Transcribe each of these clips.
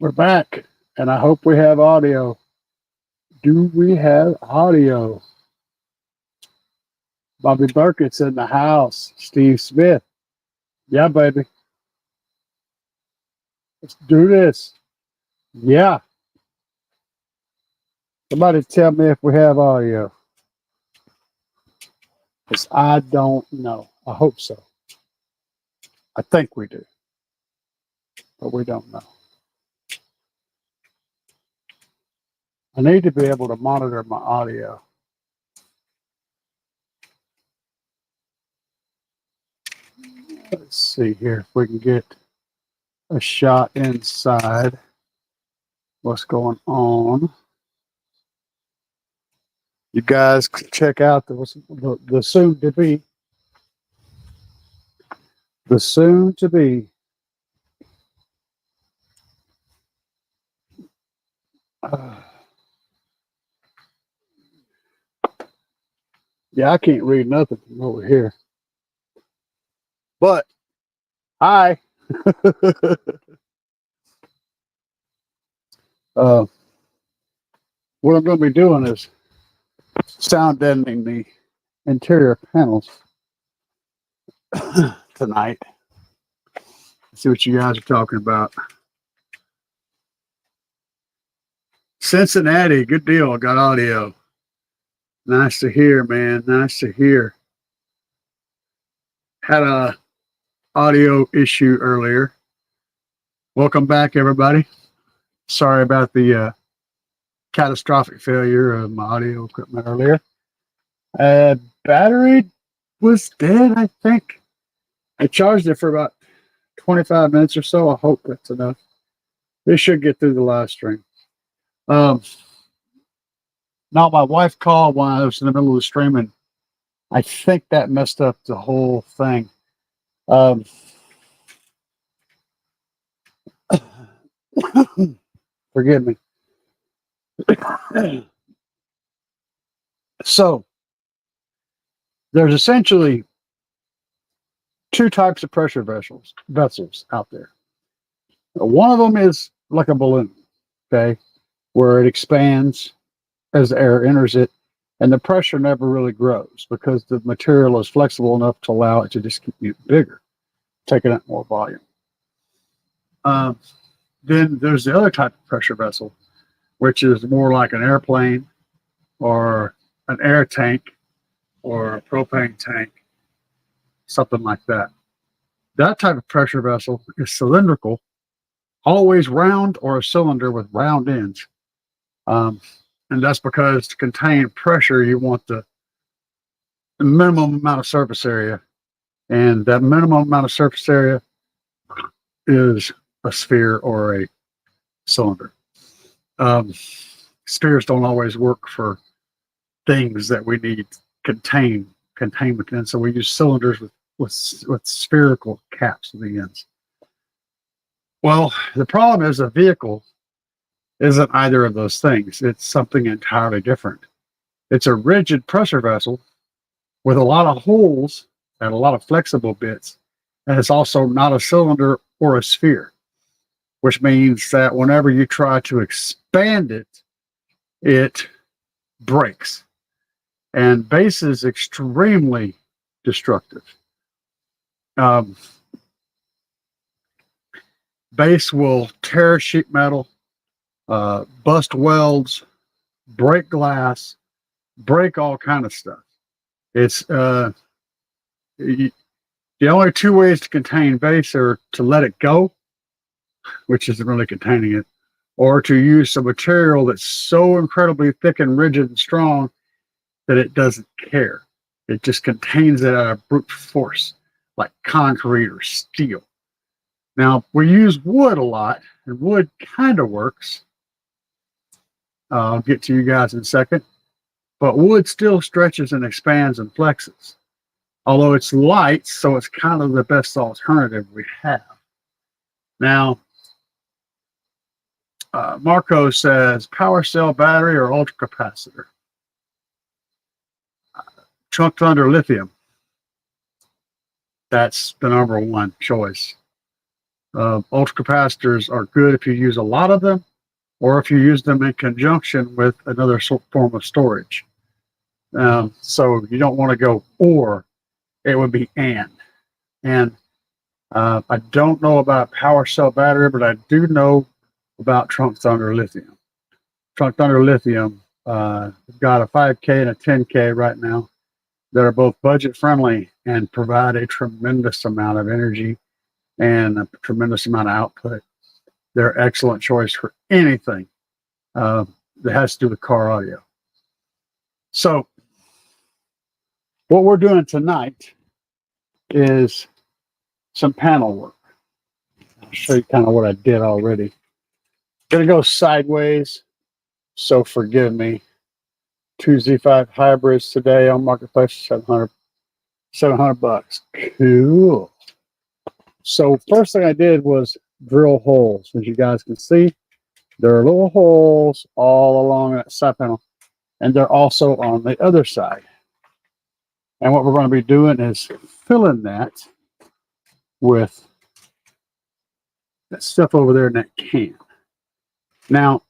We're back, and I hope we have audio. Do we have audio? Bobby Burkett's in the house. Steve Smith. Yeah, baby. Let's do this. Yeah. Somebody tell me if we have audio. Because I don't know. I hope so. I think we do. But we don't know. I need to be able to monitor my audio. Let's see here if we can get a shot inside what's going on. You guys can check out the soon to be. The soon to be. Yeah, I can't read nothing from over here. But, hi. What I'm going to be doing is sound deadening the interior panels tonight. Let's see what you guys are talking about. Cincinnati, good deal. I got audio. Nice to hear, man. Nice to hear. Had a audio issue earlier. Welcome back, everybody. Sorry about the catastrophic failure of my audio equipment earlier. Battery was dead, I think. I charged it for about 25 minutes or so. I hope that's enough. This should get through the live stream. Now, my wife called when I was in the middle of the stream, and I think that messed up the whole thing. Forgive me. So, there's essentially two types of pressure vessels out there. One of them is like a balloon, okay, where it expands as the air enters it, and the pressure never really grows because the material is flexible enough to allow it to just keep getting bigger, taking up more volume. Then there's the other type of pressure vessel, which is more like an airplane or an air tank or a propane tank, something like that. That type of pressure vessel is cylindrical, always round, or a cylinder with round ends. And that's because to contain pressure, you want the minimum amount of surface area. And that minimum amount of surface area is a sphere or a cylinder. Spheres don't always work for things that we need containment in. So we use cylinders with spherical caps at the ends. Well, the problem is a vehicle isn't either of those things. It's something entirely different. It's a rigid pressure vessel with a lot of holes and a lot of flexible bits. And it's also not a cylinder or a sphere, which means that whenever you try to expand it, it breaks. And base is extremely destructive. Base will tear sheet metal, bust welds, break glass, break all kind of stuff. It's the only two ways to contain base are to let it go, which isn't really containing it, or to use some material that's so incredibly thick and rigid and strong that it doesn't care. It just contains it at a brute force, like concrete or steel. Now, we use wood a lot, and wood kind of works. I'll get to you guys in a second. But wood still stretches and expands and flexes. Although it's light, so it's kind of the best alternative we have. Now, Marco says, power cell battery or ultracapacitor? Chunked under lithium. That's the #1 choice. Ultracapacitors are good if you use a lot of them, or if you use them in conjunction with another form of storage. So you don't want to go or, it would be and. And I don't know about power cell battery, but I do know about Trunk Thunder lithium. Trunk Thunder lithium got a 5K and a 10K right now that are both budget friendly and provide a tremendous amount of energy and a tremendous amount of output. They're an excellent choice for anything that has to do with car audio. So what we're doing tonight is some panel work. I'll show you kind of what I did already. Gonna go sideways, so forgive me. 2 Z5 hybrids today on Marketplace, 700 bucks. Cool. So first thing I did was drill holes. As you guys can see, there are little holes all along that side panel, and they're also on the other side. And what we're going to be doing is filling that with that stuff over there in that can. Now,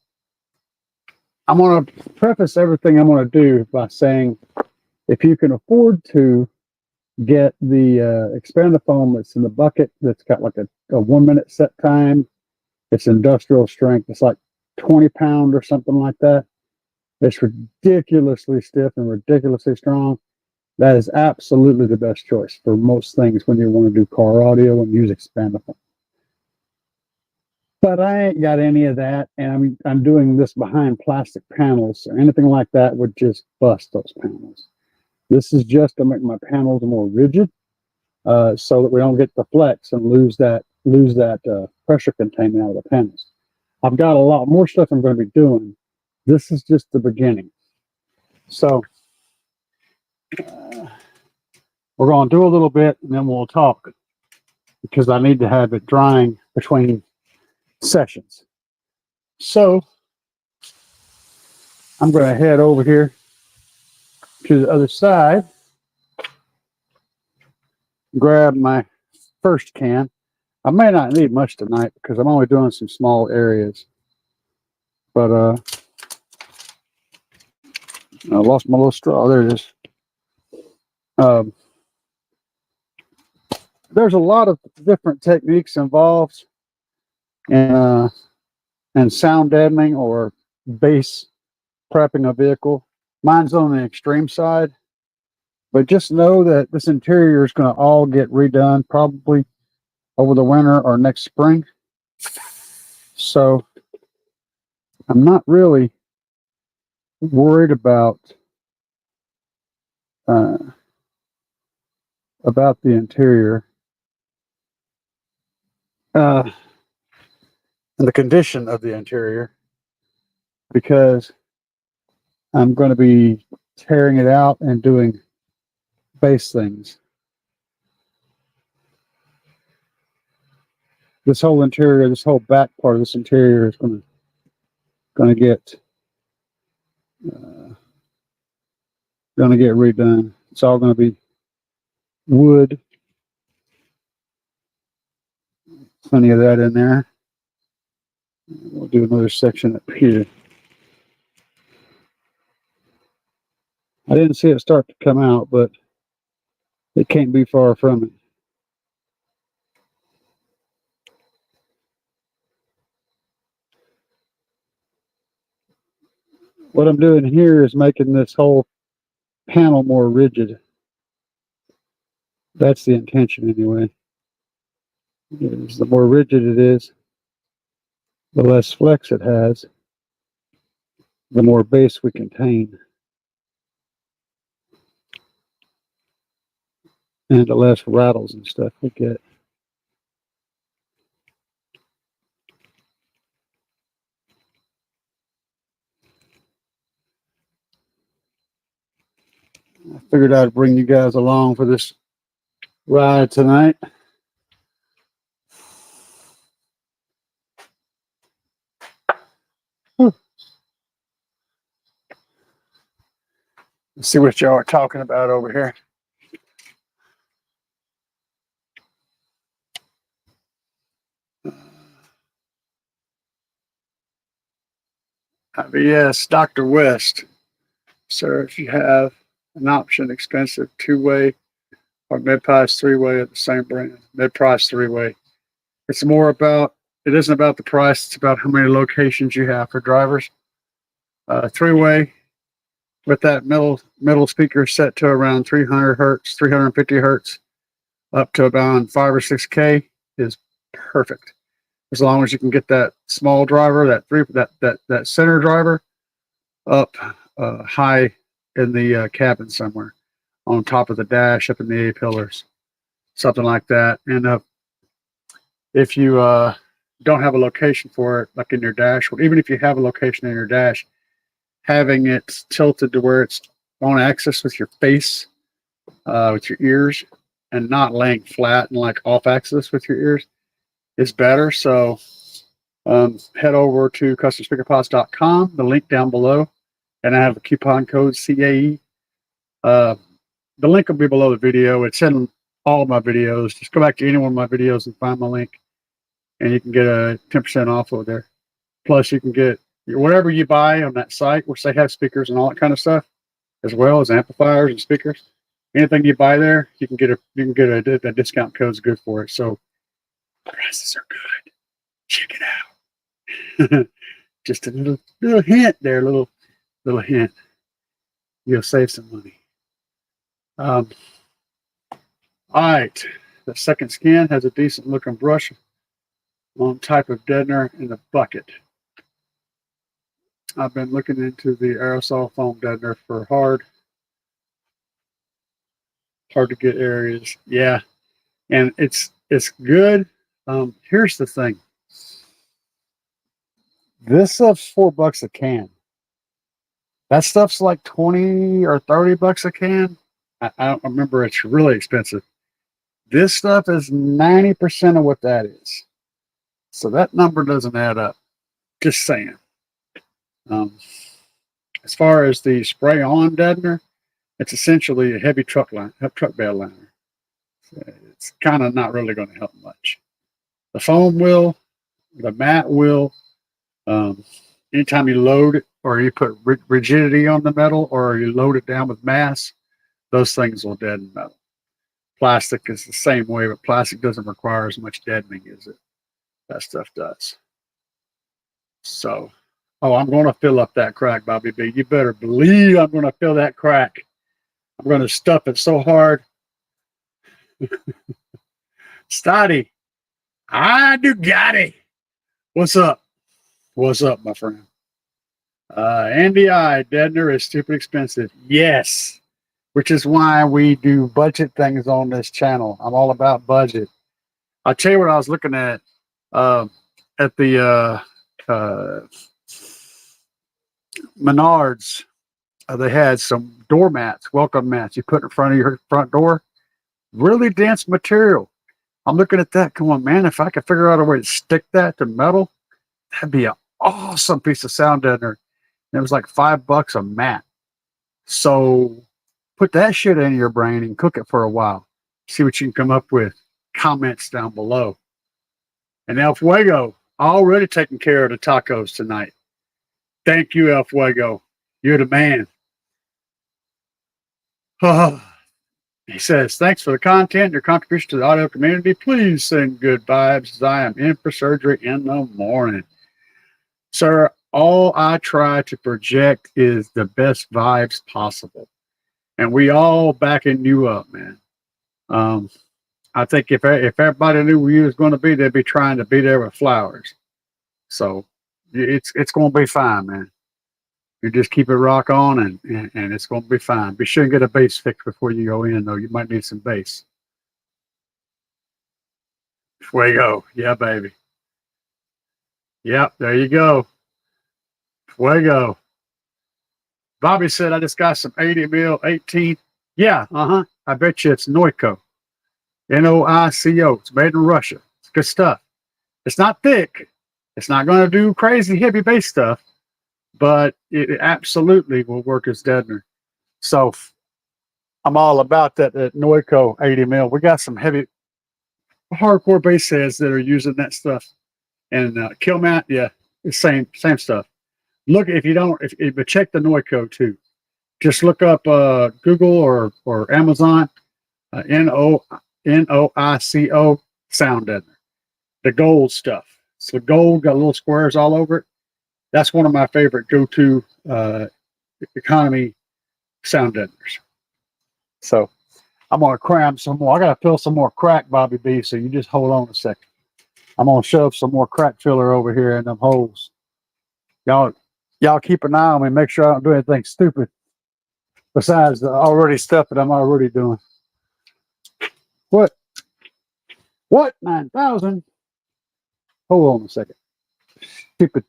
I'm going to preface everything I'm going to do by saying, if you can afford to get the expander foam that's in the bucket, that's got like a 1 minute set time, it's industrial strength, it's like 20 pound or something like that. It's ridiculously stiff and ridiculously strong. That is absolutely the best choice for most things when you want to do car audio and use expander foam. But I ain't got any of that, and I'm doing this behind plastic panels, so anything like that would just bust those panels. This is just to make my panels more rigid, so that we don't get the flex and lose that pressure containment out of the panels. I've got a lot more stuff I'm going to be doing. This is just the beginning. So we're going to do a little bit, and then we'll talk, because I need to have it drying between sessions. So I'm going to head over here to the other side, grab my first can. I may not need much tonight because I'm only doing some small areas. But I lost my little straw. There it is. There's a lot of different techniques involved in sound deadening or bass prepping a vehicle. Mine's on the extreme side, but just know that this interior is going to all get redone probably over the winter or next spring. So I'm not really worried about the interior and the condition of the interior, because I'm going to be tearing it out and doing bass things. This whole interior, this whole back part of this interior is going to get redone. It's all going to be wood. Plenty of that in there. We'll do another section up here. I didn't see it start to come out, but it can't be far from it. What I'm doing here is making this whole panel more rigid. That's the intention anyway. The more rigid it is, the less flex it has, the more bass we contain, and the less rattles and stuff we get. I figured I'd bring you guys along for this ride tonight. Let's see what y'all are talking about over here. Yes, Dr. West. Sir, if you have an option, expensive two-way or mid-price three-way of the same brand, mid-price three-way. It's more about, it isn't about the price, it's about how many locations you have for drivers. Three-way with that middle speaker set to around 300 hertz, 350 hertz, up to about 5 or 6K is perfect. As long as you can get that small driver, that center driver up high in the cabin somewhere, on top of the dash, up in the A-pillars, something like that. And if you don't have a location for it, like in your dash, or even if you have a location in your dash, having it tilted to where it's on axis with your face, with your ears, and not laying flat and like off axis with your ears is better. So head over to customspeakerpods.com, the link down below, and I have a coupon code CAE. The link will be below the video. It's in all of my videos. Just go back to any one of my videos and find my link, and you can get a 10% off over there. Plus, you can get whatever you buy on that site, which they have speakers and all that kind of stuff, as well as amplifiers and speakers. Anything you buy there, you can get a discount code's good for it. So prices are good. Check it out. Just a little hint there, little hint. You'll save some money. All right, the second skin has a decent looking brush on type of deadener in the bucket. I've been looking into the aerosol foam deadener for hard to get areas. Yeah, and it's good. Here's the thing. This stuff's $4 a can. That stuff's like 20 or 30 bucks a can. I don't remember. It's really expensive. This stuff is 90% of what that is. So that number doesn't add up. Just saying. As far as the spray-on deadener, it's essentially a heavy truck bed liner. It's kind of not really going to help much. The foam will, the mat will. Anytime you load it or you put rigidity on the metal or you load it down with mass, those things will deaden metal. Plastic is the same way, but plastic doesn't require as much deadening as that stuff does. So, I'm going to fill up that crack, Bobby B. You better believe I'm going to fill that crack. I'm going to stuff it so hard. Stoddy, I do got it. What's up? What's up, my friend? Andy I, deadener is stupid expensive. Yes. Which is why we do budget things on this channel. I'm all about budget. I'll tell you what I was looking at the Menards. They had some doormats, welcome mats you put in front of your front door. Really dense material. I'm looking at that. Come on, man. If I could figure out a way to stick that to metal, that'd be an awesome piece of sound deadener. And it was like $5 a mat. So put that shit in your brain and cook it for a while. See what you can come up with. Comments down below. And El Fuego, already taking care of the tacos tonight. Thank you, El Fuego. You're the man. He says, thanks for the content, your contribution to the audio community. Please send good vibes as I am in for surgery in the morning. Sir, all I try to project is the best vibes possible. And we all backing you up, man. I think if everybody knew where you was going to be, they'd be trying to be there with flowers. So it's going to be fine, man. You just keep it rock on, and it's going to be fine. Be sure and get a bass fix before you go in, though. You might need some bass. Fuego. Yeah, baby. Yep, there you go. Fuego. Bobby said, I just got some 80 mil 18. Yeah, I bet you it's Noico. Noico. It's made in Russia. It's good stuff. It's not thick. It's not going to do crazy heavy bass stuff, but it absolutely will work as deadener. So I'm all about that Noico 80 mil. We got some heavy hardcore bass heads that are using that stuff. And Killmat, yeah, it's same stuff. look, if you don't, but check the Noico too. Just look up Google or Amazon, Noico sound deadener. The gold stuff. So gold got little squares all over it. That's one of my favorite go-to economy sound deadeners. So I'm gonna cram some more. I gotta fill some more crack, Bobby B. So you just hold on a second. I'm gonna shove some more crack filler over here in them holes. Y'all keep an eye on me. Make sure I don't do anything stupid besides the already stuff that I'm already doing. What? 9,000? Hold on a second. Stupid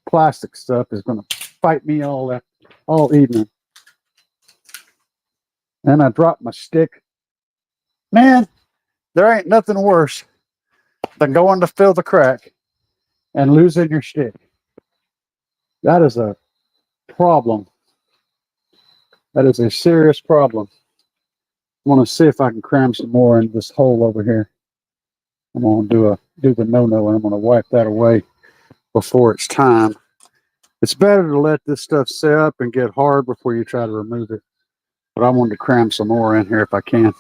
plastic stuff is gonna fight me all evening. And I dropped my stick. Man, there ain't nothing worse than going to fill the crack and losing your stick. That is a problem. That is a serious problem. I want to see if I can cram some more in this hole over here. I'm going to do the no-no, and I'm going to wipe that away before it's time. It's better to let this stuff set up and get hard before you try to remove it. But I wanted to cram some more in here if I can.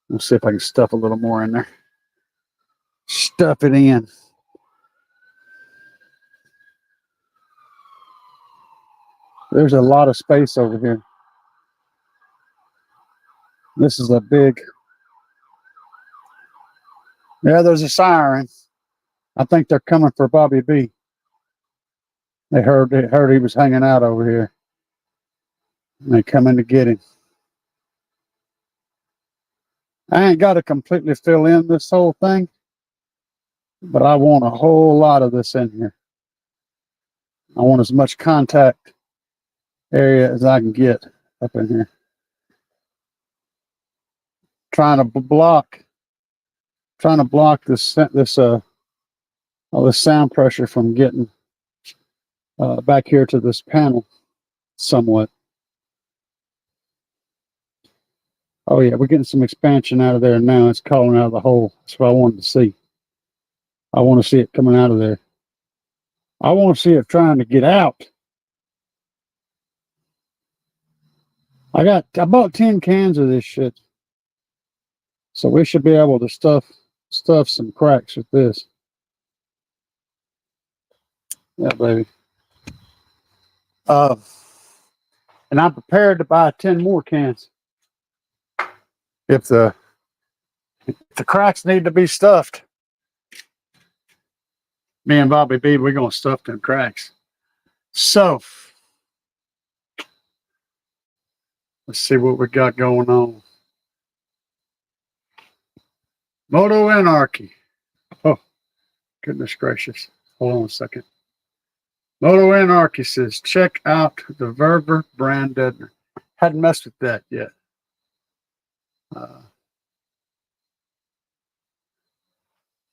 Let's see if I can stuff a little more in there. Stuff it in. There's a lot of space over here. This is a big... Yeah, there's a siren. I think they're coming for Bobby B. They heard he was hanging out over here. And they coming to get him. I ain't got to completely fill in this whole thing, but I want a whole lot of this in here. I want as much contact area as I can get up in here. Trying to block this all this sound pressure from getting back here to this panel somewhat. Oh yeah, we're getting some expansion out of there now. It's calling out of the hole. That's what I wanted to see. I want to see it coming out of there. I want to see it trying to get out. I bought 10 cans of this shit. So we should be able to stuff some cracks with this. Yeah, baby. And I'm prepared to buy 10 more cans. If the cracks need to be stuffed. Me and Bobby B, we're gonna stuff them cracks. So let's see what we got going on. Moto Anarchy. Oh, goodness gracious. Hold on a second. Moto Anarchy says, check out the Verver brand deadener. Hadn't messed with that yet.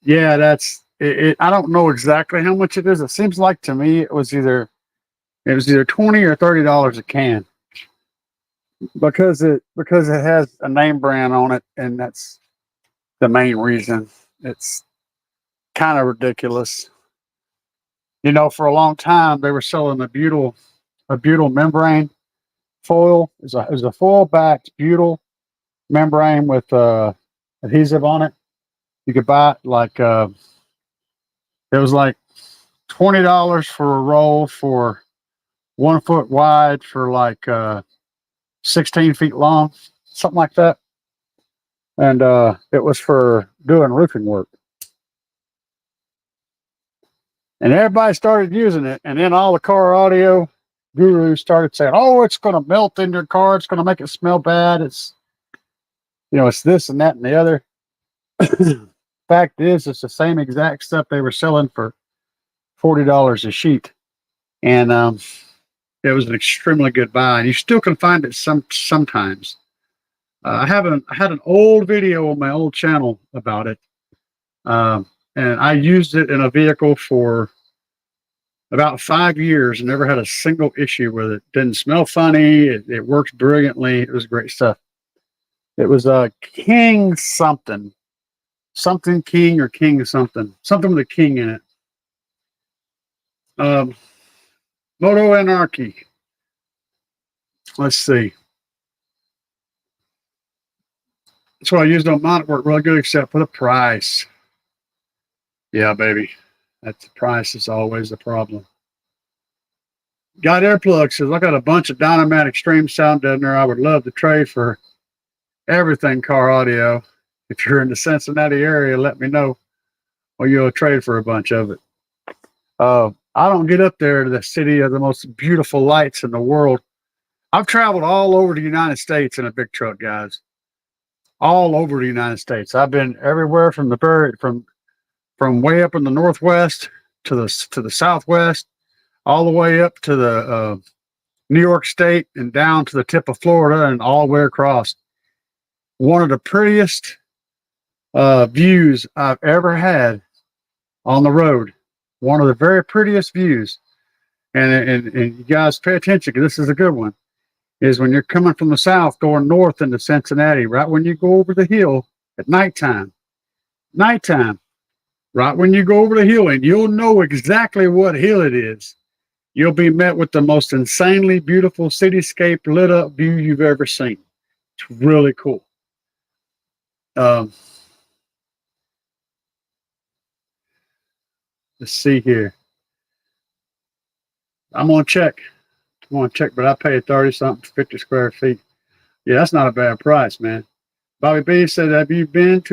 Yeah, that's it. I don't know exactly how much it is. It seems like to me it was either $20 or $30 a can. Because it has a name brand on it, and that's the main reason. It's kind of ridiculous. You know, for a long time they were selling a butyl membrane foil. It was a foil backed butyl membrane with adhesive on it. You could buy it like it was like $20 for a roll for 1 foot wide for like 16 feet long, something like that. And it was for doing roofing work. And everybody started using it, and then all the car audio gurus started saying, "Oh, it's going to melt in your car. It's going to make it smell bad. It's, you know, it's this and that and the other." Fact is, it's the same exact stuff they were selling for $40 a sheet, and it was an extremely good buy. And you still can find it sometimes. I had an old video on my old channel about it. And I used it in a vehicle for about 5 years and never had a single issue with it. Didn't smell funny. It works brilliantly. It was great stuff. It was a King something King or King something with a king in it. Moto Anarchy. Let's see. That's what I used on mine. It worked really good, except for the price. Yeah, baby. That's the price is always the problem. Got earplugs. Says I got a bunch of Dynamic Extreme sound deadener I would love to trade for everything car audio. If you're in the Cincinnati area, let me know, or you'll trade for a bunch of it. I don't get up there to the city of the most beautiful lights in the world. I've traveled all over the United States in a big truck, guys. All over the United States. I've been everywhere from from way up in the Northwest to the Southwest, all the way up to the New York State and down to the tip of Florida and all the way across. One of the prettiest views I've ever had on the road. One of the very prettiest views. And you guys pay attention, because this is a good one, is when you're coming from the south going north into Cincinnati, right when you go over the hill at nighttime, right when you go over the hill, and you'll know exactly what hill it is. You'll be met with the most insanely beautiful cityscape lit up view you've ever seen. It's really cool. Let's see here. I'm gonna check, but I paid 30 something for 50 square feet. Yeah, that's not a bad price, man. Bobby B said, have you been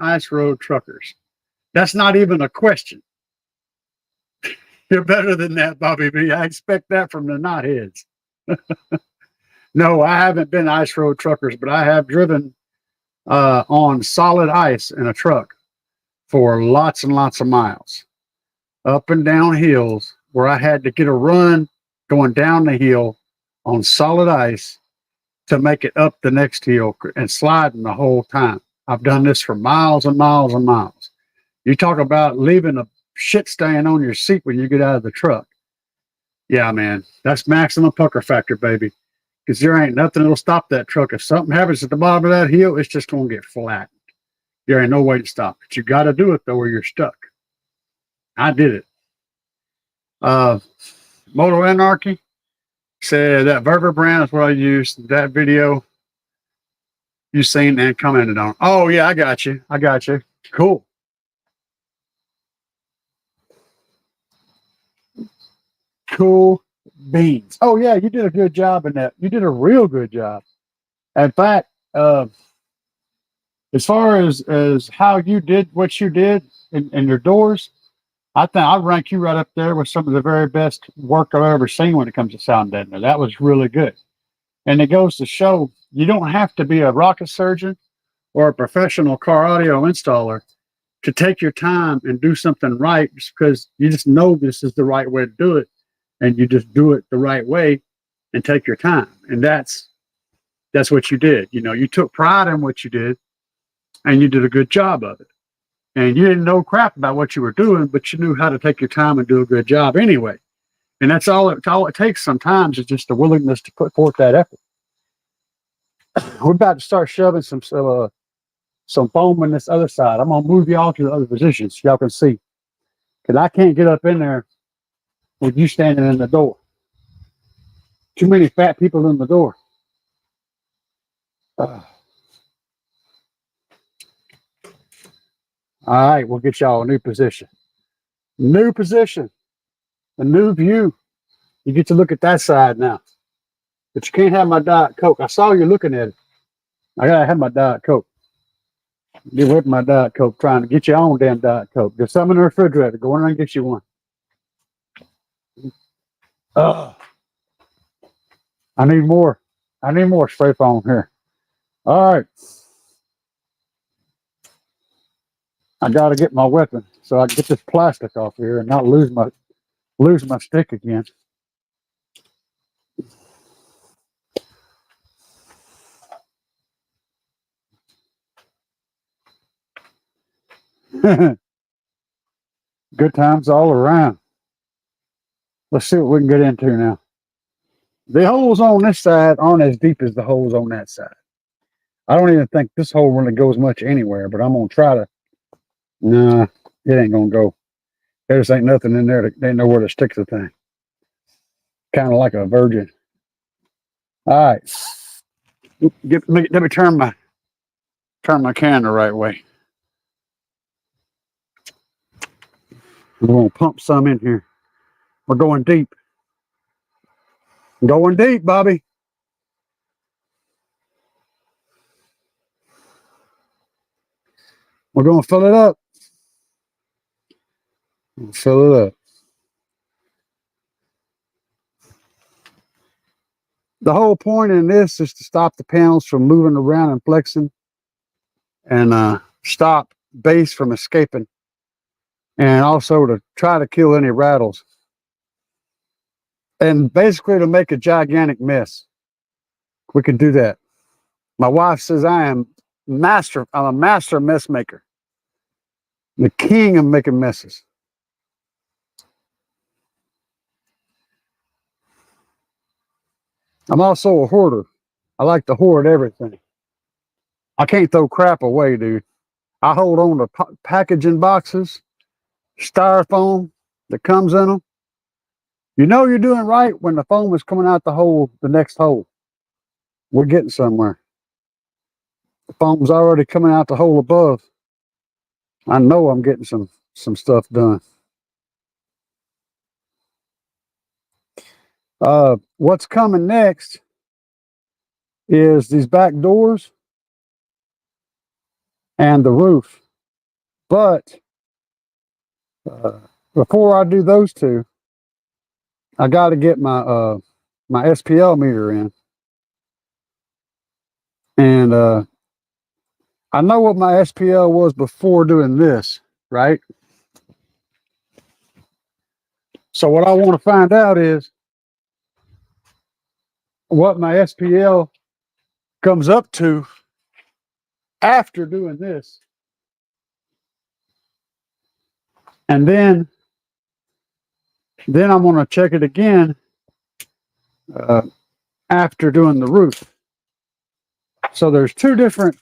ice road truckers? That's not even a question. You're better than that, Bobby B. I expect that from the knotheads. No, I haven't been ice road truckers, but I have driven on solid ice in a truck for lots and lots of miles, up and down hills where I had to get a run going down the hill on solid ice to make it up the next hill and sliding the whole time. I've done this for miles and miles and miles. You talk about leaving a shit stain on your seat when you get out of the truck. Yeah, man, that's maximum pucker factor, baby. Because there ain't nothing that'll stop that truck. If something happens at the bottom of that hill, it's just going to get flattened. There ain't no way to stop it. You got to do it, though, or you're stuck. I did it. Moto Anarchy said that Verver brand is what I used. That video you seen and commented on. Oh, yeah, I got you. Cool. Cool beans. Oh, yeah, you did a good job in that. You did a real good job. In fact, as far as how you did what you did in your doors, I think I'd rank you right up there with some of the very best work I've ever seen when it comes to sound deadener. That was really good. And it goes to show you don't have to be a rocket surgeon or a professional car audio installer to take your time and do something right, just because you just know this is the right way to do it, and you just do it the right way and take your time. And that's what you did. You know, you took pride in what you did, and you did a good job of it. And you didn't know crap about what you were doing, but you knew how to take your time and do a good job anyway. And that's all it takes sometimes, is just the willingness to put forth that effort. We're about to start shoving some foam on this other side. I'm going to move y'all to the other positions so y'all can see. Because I can't get up in there with you standing in the door. Too many fat people in the door. All right, we'll get y'all a new position. New position. A new view. You get to look at that side now. But you can't have my Diet Coke. I saw you looking at it. I gotta have my Diet Coke. Get with my Diet Coke, trying to get your own damn Diet Coke. There's something in the refrigerator. Go in there and get you one. I need more. I need more spray foam here. All right. I gotta get my weapon so I can get this plastic off here and not lose my stick again. Good times all around. Let's see what we can get into now. The holes on this side aren't as deep as the holes on that side. I don't even think this hole really goes much anywhere, but I'm going to try to. Nah, it ain't going to go. There just ain't nothing in there. They ain't nowhere to stick the thing. Kind of like a virgin. All right. Let me turn my can the right way. We're gonna pump some in here. We're going deep. Going deep, Bobby. We're gonna fill it up. Fill it up. The whole point in this is to stop the panels from moving around and flexing, and stop base from escaping, and also to try to kill any rattles, and basically to make a gigantic mess. We can do that. My wife says I'm a master mess maker, the king of making messes. I'm also a hoarder. I like to hoard everything. I can't throw crap away, dude. I hold on to packaging boxes, styrofoam that comes in them. You know you're doing right when the foam is coming out the next hole. We're getting somewhere. The foam's already coming out the hole above. I know I'm getting some stuff done. What's coming next is these back doors and the roof. But before I do those two, I got to get my my SPL meter in. And I know what my SPL was before doing this, right? So what I want to find out is what my SPL comes up to after doing this. And then I'm going to check it again after doing the roof. So there's two different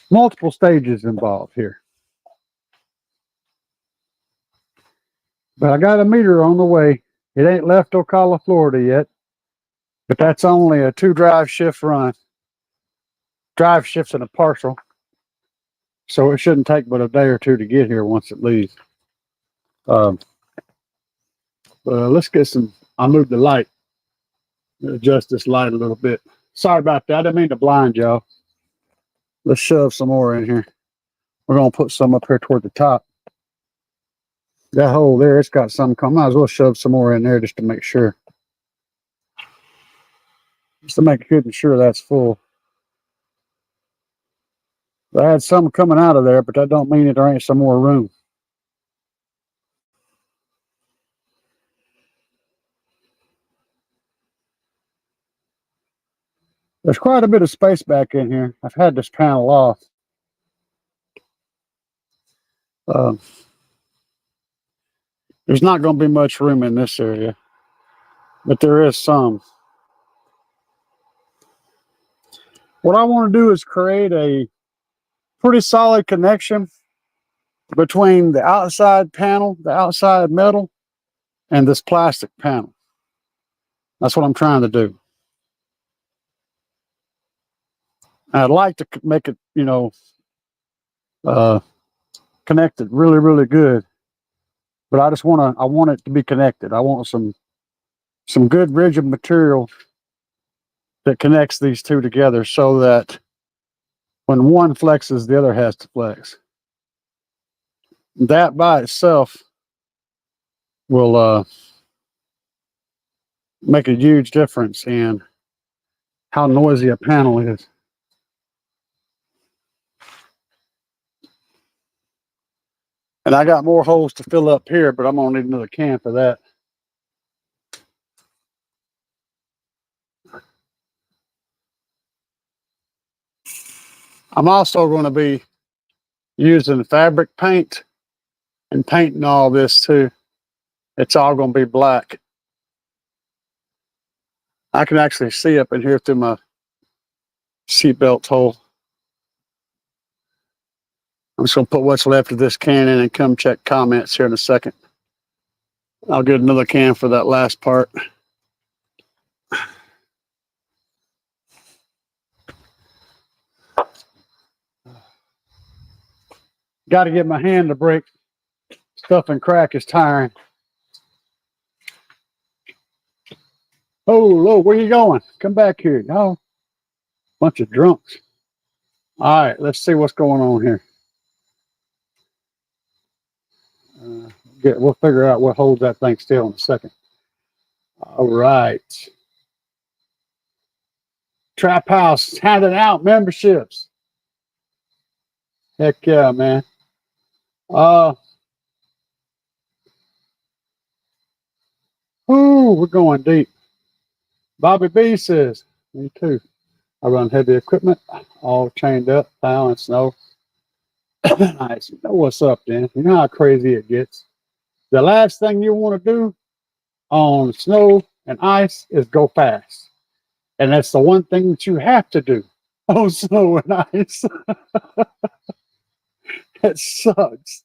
multiple stages involved here. But I got a meter on the way. It ain't left Ocala, Florida yet, but that's only a 2 drive shift run. Drive shifts in a partial. So it shouldn't take but a day or two to get here once it leaves. Let's get some, I'll move the light. Adjust this light a little bit. Sorry about that. I didn't mean to blind y'all. Let's shove some more in here. We're going to put some up here toward the top. That hole there, it's got some come. Might as well shove some more in there just to make sure. Just to make good and sure that's full. I had some coming out of there, but that don't mean that there ain't some more room. There's quite a bit of space back in here. I've had this panel off. There's not going to be much room in this area, but there is some. What I want to do is create a pretty solid connection between the outside panel, the outside metal, and this plastic panel. That's what I'm trying to do. I'd like to make it, you know, connected really, really good. But I just I want it to be connected. I want some good rigid material that connects these two together so that when one flexes, the other has to flex. That by itself will make a huge difference in how noisy a panel is. And I got more holes to fill up here, but I'm gonna need another can for that. I'm also going to be using fabric paint and painting all this too. It's all going to be black. I can actually see up in here through my seatbelt hole. I'm just going to put what's left of this can in and come check comments here in a second. I'll get another can for that last part. Got to get my hand to break. Stuff and crack is tiring. Oh, Lord, where you going? Come back here. Oh, bunch of drunks. All right, let's see what's going on here. We'll figure out what holds that thing still in a second. All right. Trap House handing out memberships. Heck yeah, man. We're going deep. Bobby B says, me too. I run heavy equipment, all chained up, plow and snow. Nice. You know what's up, Dan. You know how crazy it gets. The last thing you want to do on snow and ice is go fast. And that's the one thing that you have to do on snow and ice. It sucks.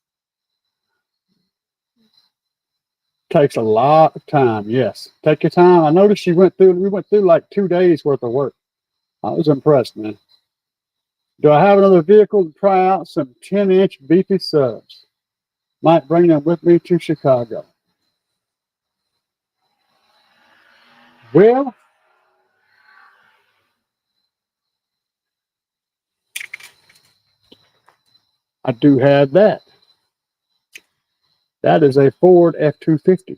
Takes a lot of time. Yes. Take your time. I noticed we went through like 2 days worth of work. I was impressed, man. Do I have another vehicle to try out some 10-inch beefy subs? Might bring them with me to Chicago. Well, I do have that. That is a Ford F-250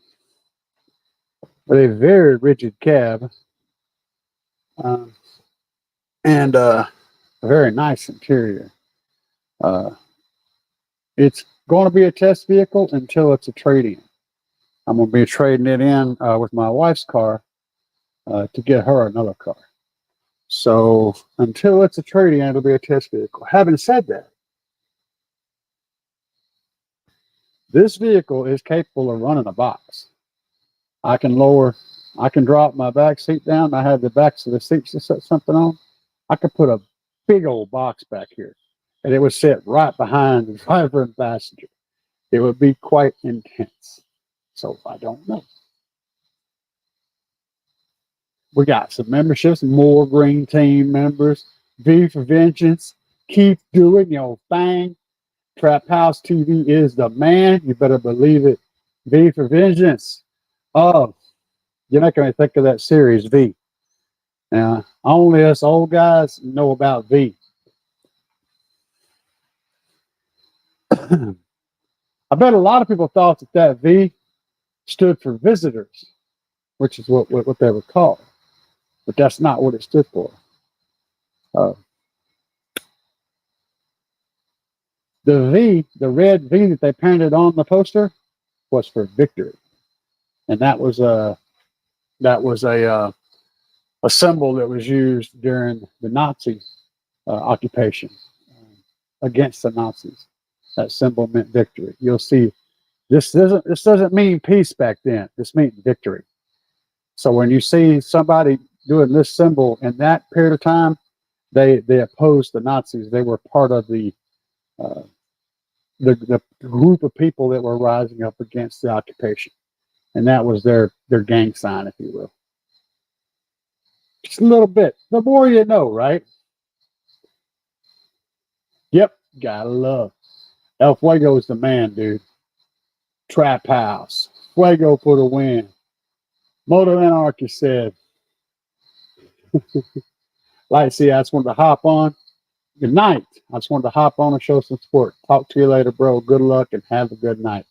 with a very rigid cab and a very nice interior. It's going to be a test vehicle until it's a trade-in. I'm going to be trading it in with my wife's car to get her another car. So until it's a trade-in, it'll be a test vehicle. Having said that, this vehicle is capable of running a box. I can drop my back seat down. I have the backs of the seats to set something on. I could put a big old box back here, and it would sit right behind the driver and passenger. It would be quite intense. So I don't know. We got some memberships, more Green Team members. V for Vengeance. Keep doing your thing. Trap House TV is the man. You better believe it. V for Vengeance. Oh, you're making me think of that series, V. Now, only us old guys know about V. I bet a lot of people thought that V stood for visitors, which is what they were called. But that's not what it stood for. The V, the red V that they painted on the poster, was for victory, and that was a symbol that was used during the Nazi occupation against the Nazis. That symbol meant victory. You'll see this doesn't mean peace back then. This meant victory. So when you see somebody doing this symbol in that period of time, they opposed the Nazis. They were part of the group of people that were rising up against the occupation, and that was their gang sign, if you will. Just a little bit. The more you know, right? Yep, gotta love. El Fuego is the man, dude. Trap House. Fuego for the win. Moto Anarchy said, like, see, I just wanted to hop on. Good night. I just wanted to hop on and show some support. Talk to you later, bro. Good luck and have a good night.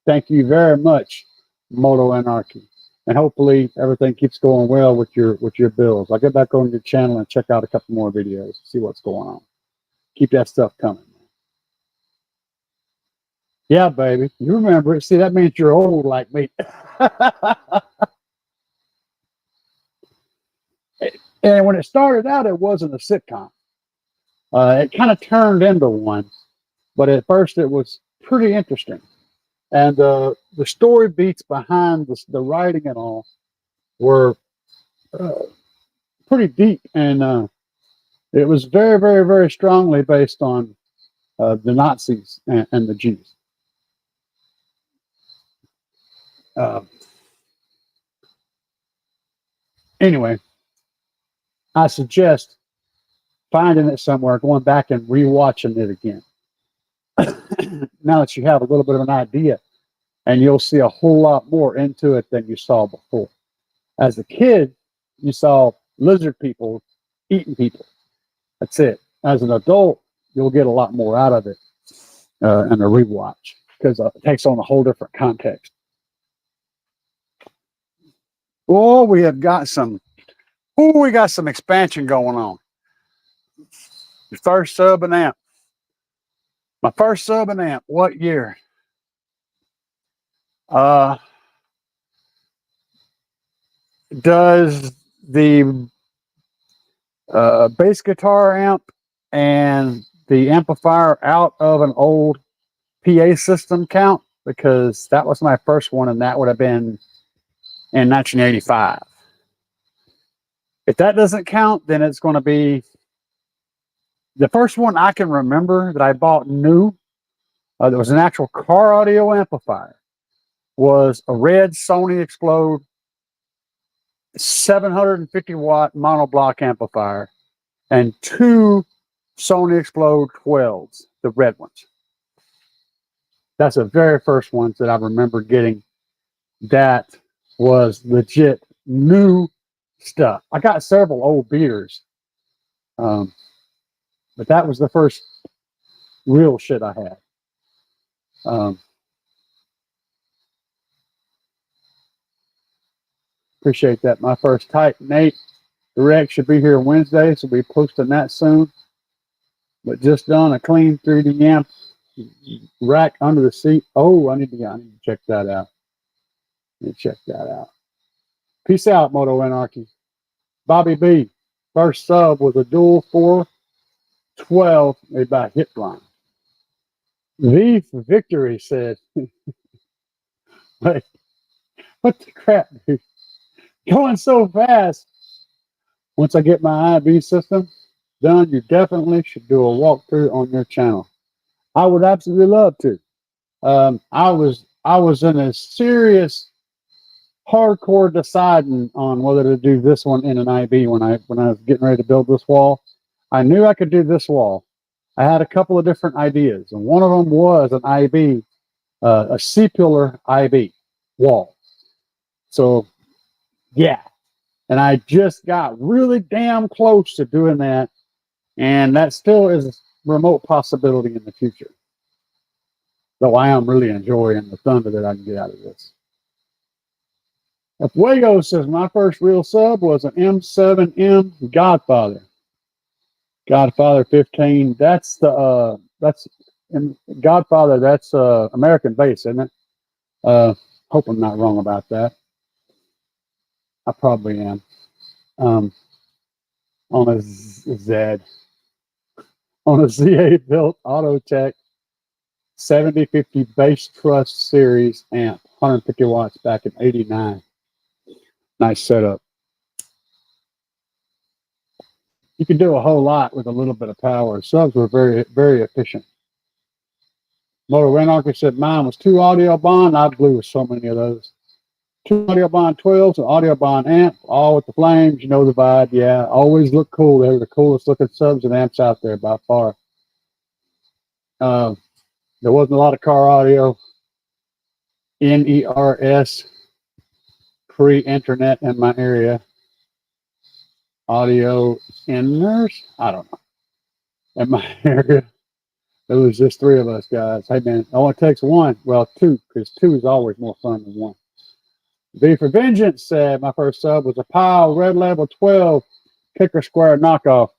Thank you very much, Moto Anarchy. And hopefully everything keeps going well with your builds. I'll get back on your channel and check out a couple more videos, see what's going on. Keep that stuff coming. Yeah, baby. You remember it. See, that means you're old like me. And when it started out, it wasn't a sitcom. It kind of turned into one, but at first it was pretty interesting. And the story beats behind the writing and all were pretty deep. And it was very, very, very strongly based on the Nazis and the Jews. Anyway, I suggest finding it somewhere, going back and rewatching it again. Now that you have a little bit of an idea, and you'll see a whole lot more into it than you saw before. As a kid, you saw lizard people eating people. That's it. As an adult, you'll get a lot more out of it in a rewatch because it takes on a whole different context. Oh, we got some expansion going on. The first sub and amp. My first sub and amp, what year? Does the bass guitar amp and the amplifier out of an old PA system count? Because that was my first one, and that would have been in 1985. If that doesn't count, then it's going to be the first one I can remember that I bought new. There was an actual car audio amplifier. Was a red Sony Explode 750 watt monoblock amplifier and two Sony Explode 12s, the red ones. That's the very first ones that I remember getting that was legit new stuff. I got several old beaters, but that was the first real shit I had. Appreciate that. My first Titan 8 direct should be here Wednesday, so we'll be posting that soon. But just done a clean 3D amp rack under the seat. Oh, I need to check that out. Peace out, Moto Anarchy. Bobby B. First sub was a dual 412 made by Hitline. V for Victory said, "Wait, what the crap, dude? Going so fast. Once I get my IB system done, you definitely should do a walkthrough on your channel." I would absolutely love to. I was in a serious hardcore deciding on whether to do this one in an IB when I was getting ready to build this wall. I knew I could do this wall. I had a couple of different ideas, and one of them was an IB, a C-pillar IB wall. So, yeah. And I just got really damn close to doing that, and that still is a remote possibility in the future. Though I am really enjoying the thunder that I can get out of this. Fuego says, my first real sub was an M7M Godfather. Godfather 15. That's in Godfather, that's American bass, isn't it? Hope I'm not wrong about that. I probably am. On a Z. On a ZA built Autotech 7050 bass truss series amp, 150 watts back in '89. Nice setup. You can do a whole lot with a little bit of power. Subs were very, very efficient. Motor Anarchy said mine was 2 audio bond. I blew with so many of those. 2 audio bond 12s, an audio bond amp, all with the flames. You know the vibe. Yeah, always look cool. They were the coolest looking subs and amps out there by far. There wasn't a lot of car audio. NERS, pre-internet in my area. Audio inners? I don't know. In my area, it was just 3 of us guys. Hey man, it only takes 1. Well, 2, because 2 is always more fun than 1. V for Vengeance said my first sub was a Pile Red Label 12 Kicker Square knockoff.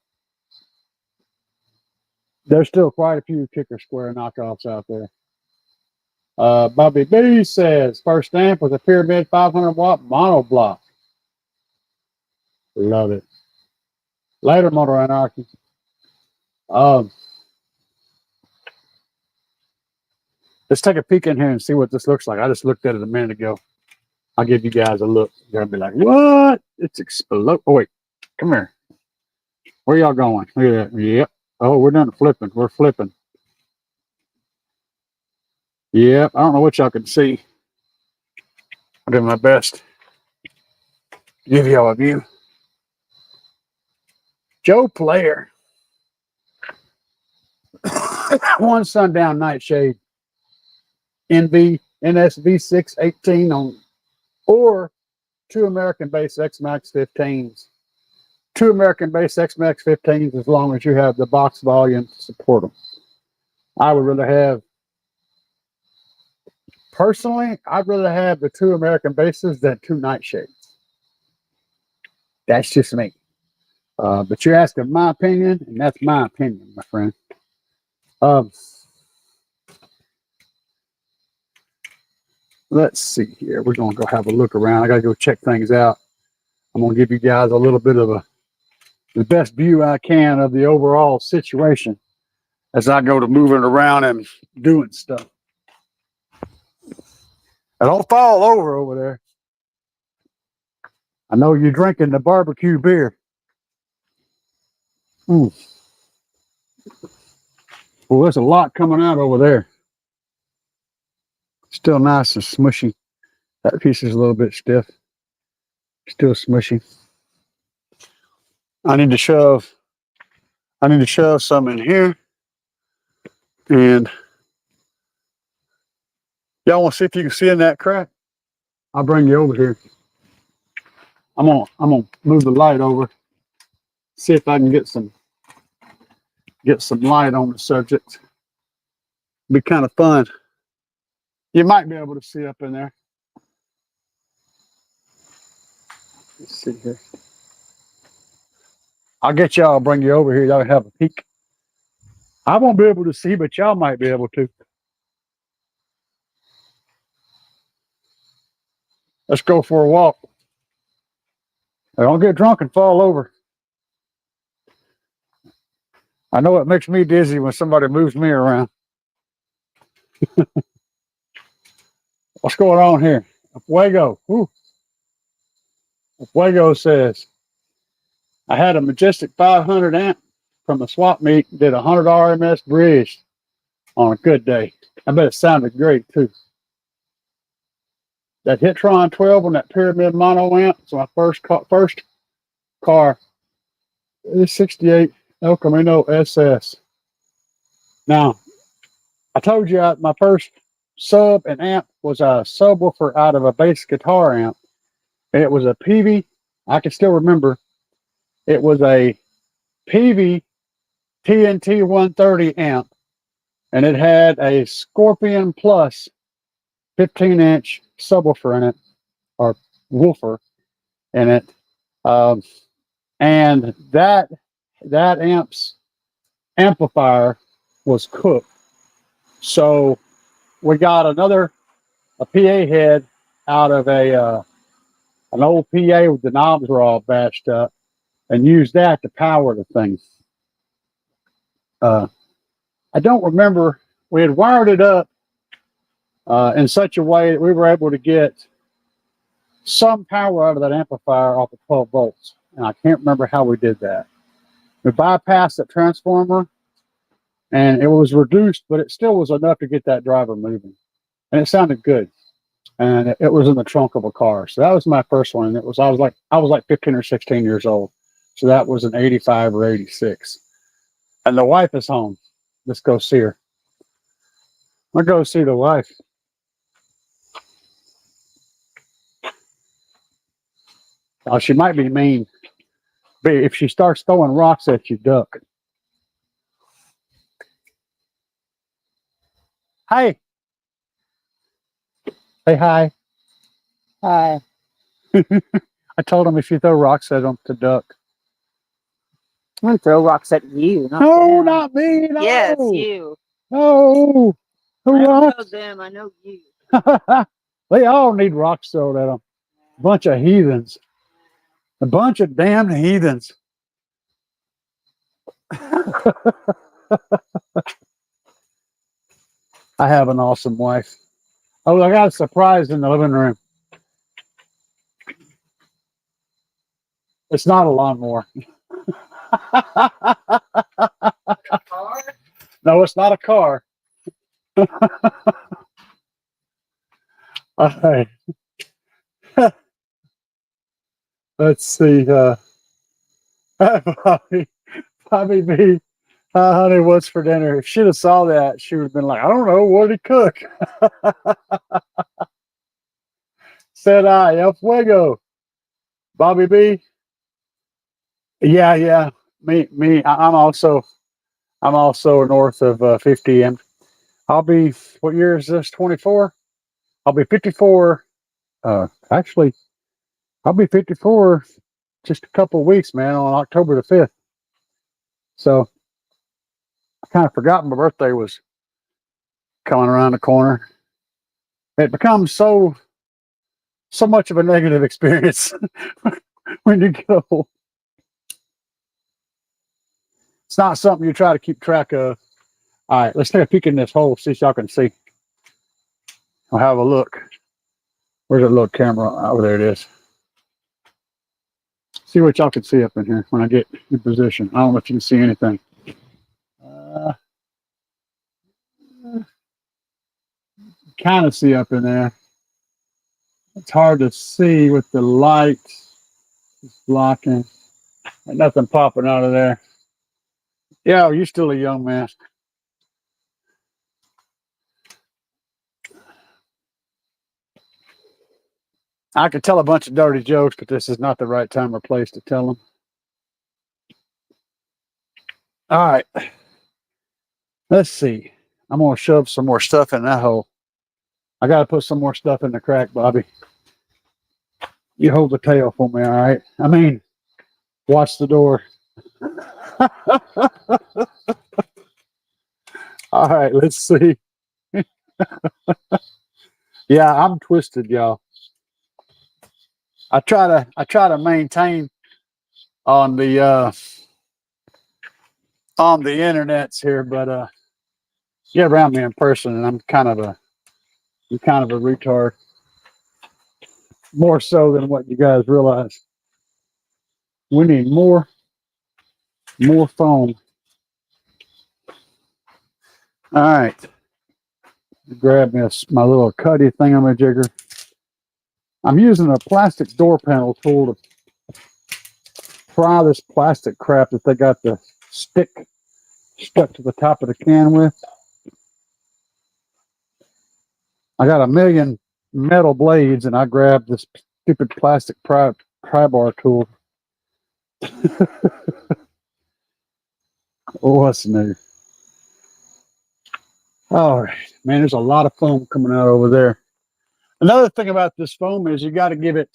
There's still quite a few Kicker Square knockoffs out there. Bobby B says first amp was a Pyramid 500 watt monoblock. Love it. Later, Motor Anarchy. Let's take a peek in here and see what this looks like. I just looked at it a minute ago. I'll give you guys a look. You're gonna be like, what? It's explode. Oh wait, come here. Where y'all going? Look at that. Yep. Oh, we're done flipping. We're flipping. Yep, I don't know what y'all can see. I did my best to give y'all a view. Joe Player. One sundown nightshade. NSV 618 on, or two American-based X-Max 15s. Two American-based X-Max 15s as long as you have the box volume to support them. I would rather have, personally, I'd rather have the two American bases than two nightshades. That's just me. But you're asking my opinion, and that's my opinion, my friend. Let's see here. We're going to go have a look around. I got to go check things out. I'm going to give you guys a little bit of the best view I can of the overall situation as I go to moving around and doing stuff. I don't fall over there. I know you're drinking the barbecue beer. Well, there's a lot coming out over there. Still nice and smushy. That piece is a little bit stiff. Still smushy. I need to shove some in here. And y'all want to see if you can see in that crack? I'll bring you over here. I'm gonna move the light over. See if I can get some light on the subject. Be kind of fun. You might be able to see up in there. Let's see here. I'll get y'all, I'll bring you over here. Y'all have a peek. I won't be able to see, but y'all might be able to. Let's go for a walk. I don't get drunk and fall over. I know it makes me dizzy when somebody moves me around. What's going on here? Fuego. Fuego says, I had a Majestic 500 amp from a swap meet, did 100 RMS bridge on a good day. I bet it sounded great too. That Hitron 12 on that Pyramid mono amp was my first car. It's 68 El Camino SS. Now, I told you my first sub and amp was a subwoofer out of a bass guitar amp. And it was a PV. I can still remember. It was a PV TNT 130 amp. And it had a Scorpion Plus 15-inch subwoofer in it, or woofer in it. And that amp's amplifier was cooked. So we got a PA head out of an old PA with the knobs were all bashed up, and used that to power the thing. I don't remember. We had wired it up in such a way that we were able to get some power out of that amplifier off of 12 volts. And I can't remember how we did that. We bypassed the transformer, and it was reduced, but it still was enough to get that driver moving. And it sounded good. And it was in the trunk of a car. So that was my first one. And I was like 15 or 16 years old. So that was an 85 or 86. And the wife is home. Let's go see her. I'll go see the wife. Oh, she might be mean. But if she starts throwing rocks at you, duck. Hey. Say hi. Hi. I told him if you throw rocks at him to duck. I'm going to throw rocks at you. No, them. not me. No. Yes, you. No. I don't know them. I know you. They all need rocks thrown at them. Bunch of heathens. A bunch of damn heathens. I have an awesome wife. Oh, I got a surprise in the living room. It's not a lawnmower. No, it's not a car. All right. Let's see. Bobby B. Honey, what's for dinner? If she'd have saw that, she would have been like, I don't know, what did he cook? Said I, El Fuego. Bobby B. Yeah, yeah. I'm also north of 50. And I'll be, what year is this? 24? I'll be 54. Actually, I'll be 54 just a couple of weeks, man, on October the 5th. So I kind of forgot my birthday was coming around the corner. It becomes so much of a negative experience when you get old. It's not something you try to keep track of. All right, let's take a peek in this hole, see if y'all can see. I'll have a look. Where's that little camera? Oh, there it is. See what y'all can see up in here when I get in position. I don't know if you can see anything. Kind of see up in there. It's hard to see with the light. It's blocking. Ain't nothing popping out of there. Yeah, you're still a young man. I could tell a bunch of dirty jokes, but this is not the right time or place to tell them. All right. Let's see. I'm going to shove some more stuff in that hole. I got to put some more stuff in the crack, Bobby. You hold the tail for me, all right? I mean, watch the door. All right, let's see. Yeah, I'm twisted, y'all. I try to maintain on the internets here, but get around me in person and I'm kind of a retard. More so than what you guys realize. We need more foam. All right. Grab me my little cutty thingamajigger. I'm using a plastic door panel tool to pry this plastic crap that they got the stick stuck to the top of the can with. I got a million metal blades and I grabbed this stupid plastic pry bar tool. Oh, what's new? All right, man, there's a lot of foam coming out over there. Another thing about this foam is you got to give it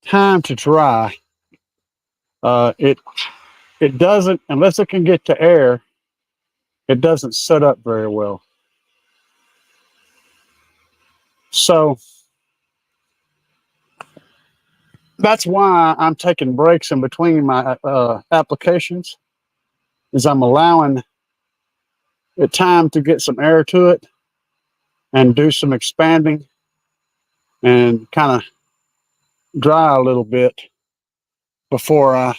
time to dry. It doesn't, unless it can get to air, it doesn't set up very well. So that's why I'm taking breaks in between my applications, is I'm allowing it time to get some air to it and do some expanding and kind of dry a little bit before I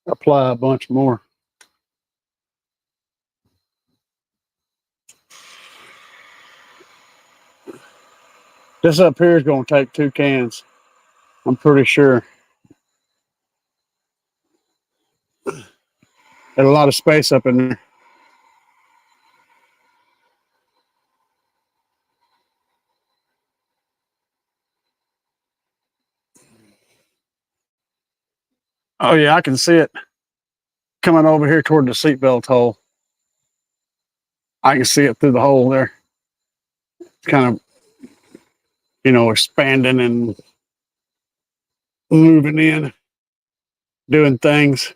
apply a bunch more. This up here is going to take 2 cans, I'm pretty sure. There's a lot of space up in there. Oh yeah, I can see it coming over here toward the seatbelt hole. I can see it through the hole there. It's kind of, expanding and moving in, doing things.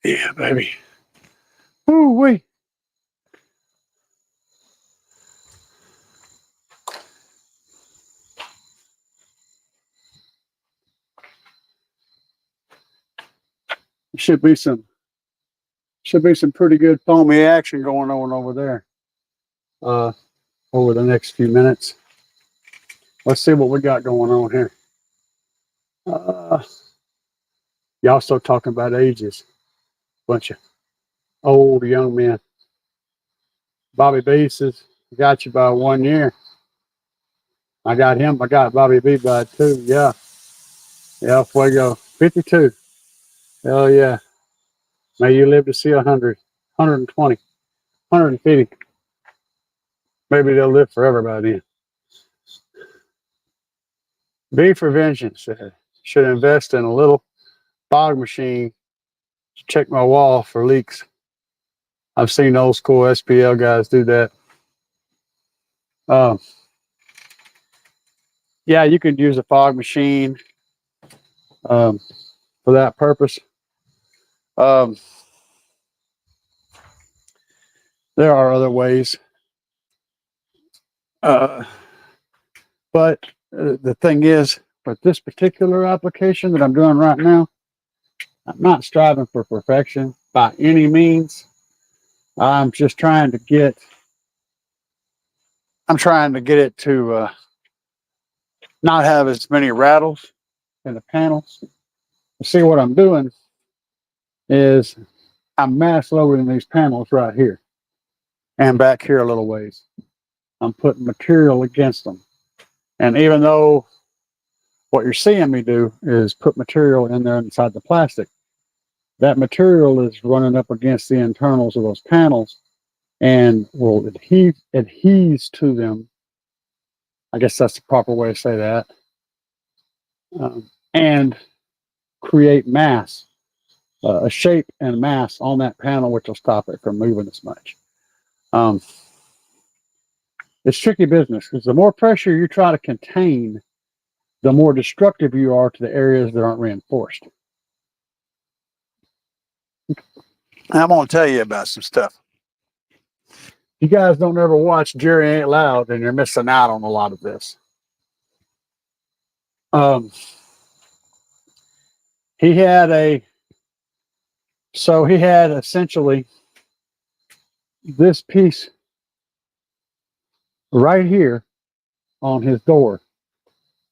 Yeah, baby. Ooh wee. Should be some pretty good foamy action going on over there. Over the next few minutes. Let's see what we got going on here. Y'all still talking about ages. Bunch of old young men. Bobby B says, got you by 1 year. I got him. I got Bobby B by 2. Yeah. Yeah, Fuego. 52. Hell yeah. May you live to see 100, 120, 150. Maybe they'll live forever by then. B for Vengeance said, should invest in a little fog machine to check my wall for leaks. I've seen old school SPL guys do that. Yeah, you could use a fog machine for that purpose. There are other ways. But the thing is, with this particular application that I'm doing right now, I'm not striving for perfection by any means. I'm just trying to get it to not have as many rattles in the panels. See, what I'm doing is I'm mass loading these panels right here and back here a little ways. I'm putting material against them. And even though what you're seeing me do is put material in there inside the plastic, that material is running up against the internals of those panels and will adheres to them. I guess that's the proper way to say that. And create mass, a shape and mass on that panel, which will stop it from moving as much. It's tricky business because the more pressure you try to contain, the more destructive you are to the areas that aren't reinforced. I'm going to tell you about some stuff. You guys don't ever watch Jerry Ain't Loud, then you're missing out on a lot of this. He had essentially this piece right here on his door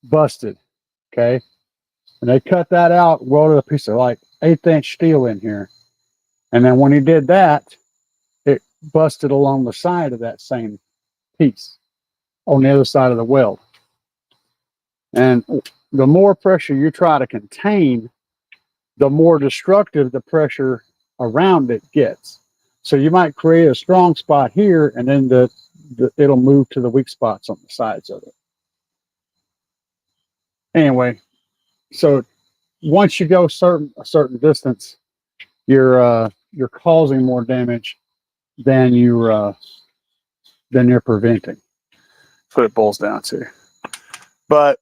busted. Okay. And they cut that out, welded a piece of like 1/8" steel in here. And then when he did that, it busted along the side of that same piece on the other side of the weld. And the more pressure you try to contain, the more destructive the pressure around it gets. So you might create a strong spot here, and then it'll move to the weak spots on the sides of it. Anyway, so once you go a certain distance, you're causing more damage than you're preventing. That's what it boils down to. But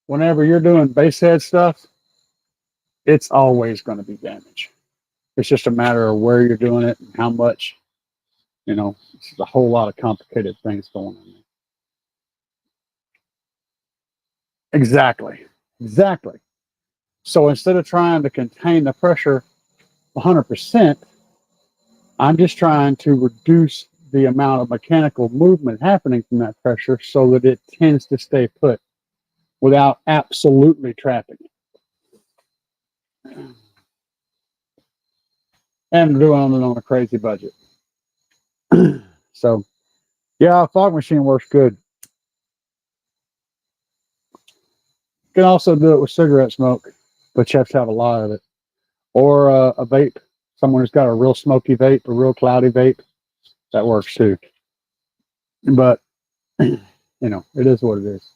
whenever you're doing base head stuff, it's always going to be damage. It's just a matter of where you're doing it and how much. You know, it's a whole lot of complicated things going on. Exactly. So instead of trying to contain the pressure 100%, I'm just trying to reduce the amount of mechanical movement happening from that pressure so that it tends to stay put without absolutely trapping it. And doing it on a crazy budget. So, yeah, a fog machine works good. You can also do it with cigarette smoke, but you have to have a lot of it. Or a vape. Someone who's got a real smoky vape, a real cloudy vape, that works too. But, you know, it is what it is.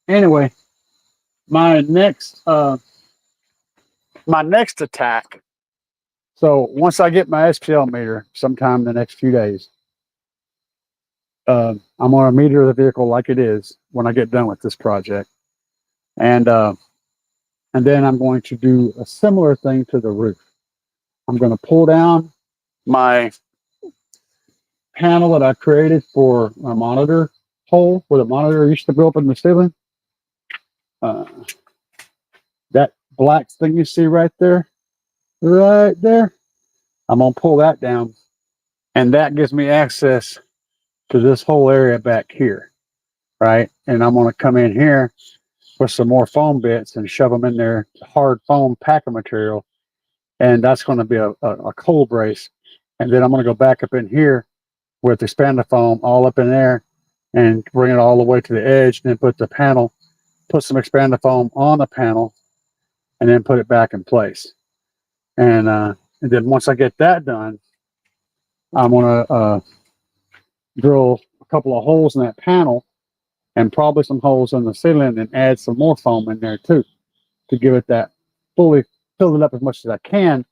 Anyway, my next attack. So once I get my SPL meter, sometime in the next few days, I'm going to meter the vehicle like it is when I get done with this project, and then I'm going to do a similar thing to the roof. I'm going to pull down my panel that I created for a monitor hole where the monitor used to go up in the ceiling. That black thing you see right there, I'm going to pull that down, and that gives me access to this whole area back here. right? And I'm going to come in here with some more foam bits and shove them in there, hard foam packer material. And that's going to be a cold brace. And then I'm going to go back up in here with expanded foam all up in there and bring it all the way to the edge, and then put the panel, put some expanded foam on the panel, and then put it back in place. And then once I get that done, I'm going to drill a couple of holes in that panel and probably some holes in the ceiling and add some more foam in there too to give it that fully fill it up as much as I can.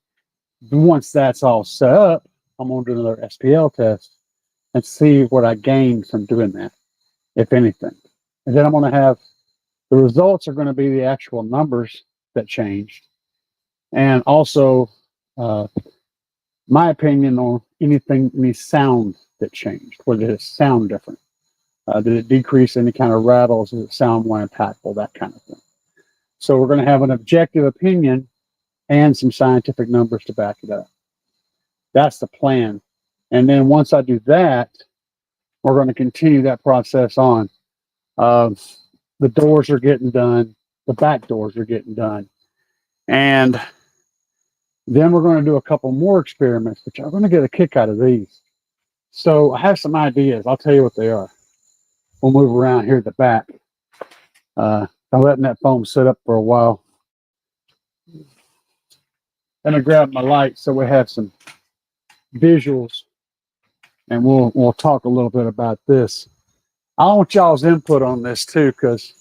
Once that's all set up, I'm going to do another SPL test and see what I gained from doing that, if anything. And then I'm going to have the results are going to be the actual numbers that changed, and also my opinion on any sound that changed. Or did it sound different? Did it decrease any kind of rattles? Does it sound more impactful? That kind of thing. So we're going to have an objective opinion and some scientific numbers to back it up. That's the plan. And then once I do that, we're going to continue that process on. The doors are getting done. The back doors are getting done. And then we're going to do a couple more experiments, which I'm going to get a kick out of these. So I have some ideas. I'll tell you what they are. We'll move around here at the back. I'm letting that foam sit up for a while. Then I grab my light so we have some visuals, and we'll talk a little bit about this. I want y'all's input on this too, because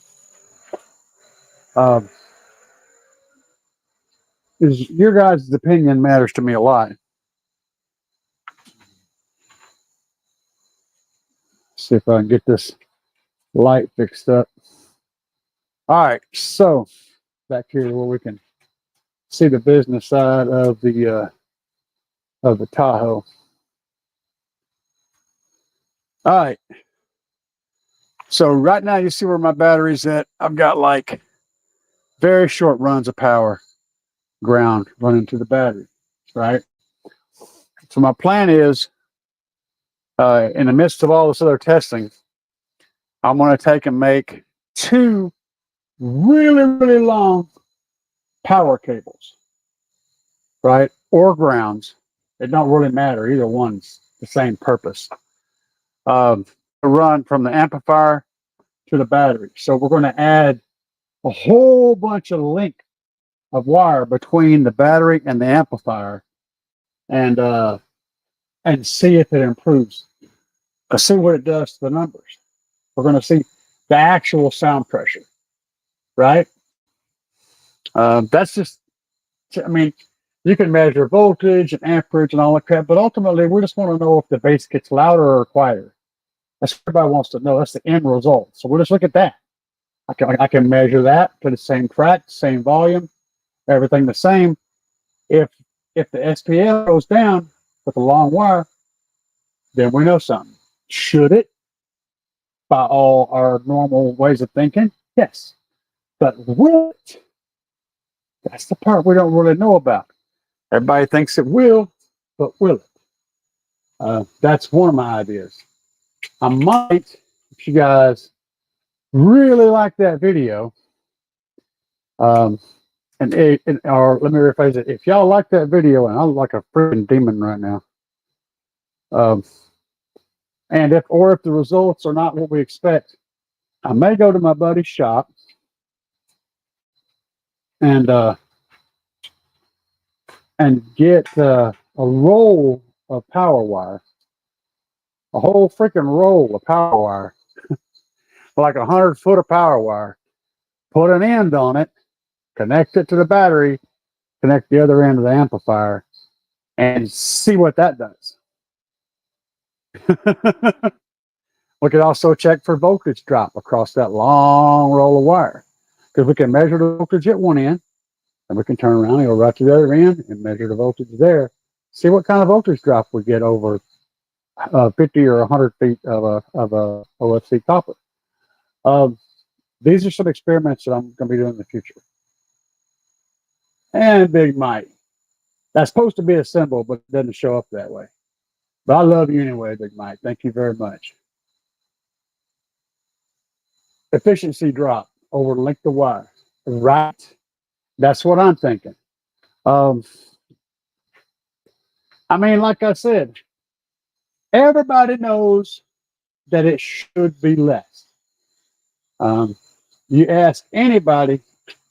your guys' opinion matters to me a lot. See if I can get this light fixed up. All right, so back here where we can see the business side of the Tahoe. All right. So right now you see where my battery's at. I've got like very short runs of power ground running to the battery, right? So my plan is, in the midst of all this other testing, I'm going to take and make 2 really, really long power cables, right? Or grounds. It don't really matter. Either one's the same purpose. To run from the amplifier to the battery. So we're going to add a whole bunch of length of wire between the battery and the amplifier, and see if it improves. See what it does to the numbers. We're going to see the actual sound pressure, right? That's just, I mean, you can measure voltage and amperage and all that crap, but ultimately we just want to know if the bass gets louder or quieter. That's what everybody wants to know. That's the end result. So we'll just look at that. I can measure that to the same track, same volume, everything the same. If the SPL goes down with a long wire, then we know something. Should it? By all our normal ways of thinking, yes. But will it? That's the part we don't really know about. Everybody thinks it will, but will it? That's one of my ideas. I might, if you guys really like that video, or let me rephrase it. If y'all like that video, and I'm like a freaking demon right now, and if the results are not what we expect, I may go to my buddy's shop and get a roll of power wire, a whole freaking roll of power wire, like 100 foot of power wire, put an end on it, connect it to the battery, connect the other end of the amplifier, and see what that does. We could also check for voltage drop across that long roll of wire, because we can measure the voltage at one end, and we can turn around and go right to the other end and measure the voltage there. See what kind of voltage drop we get over 50 or 100 feet of a OFC copper. These are some experiments that I'm going to be doing in the future. And Big Mike. That's supposed to be a symbol, but it doesn't show up that way. But I love you anyway, Big Mike. Thank you very much. efficiency drop over the length of wire. Right. That's what I'm thinking. I mean, like I said, everybody knows that it should be less. You ask anybody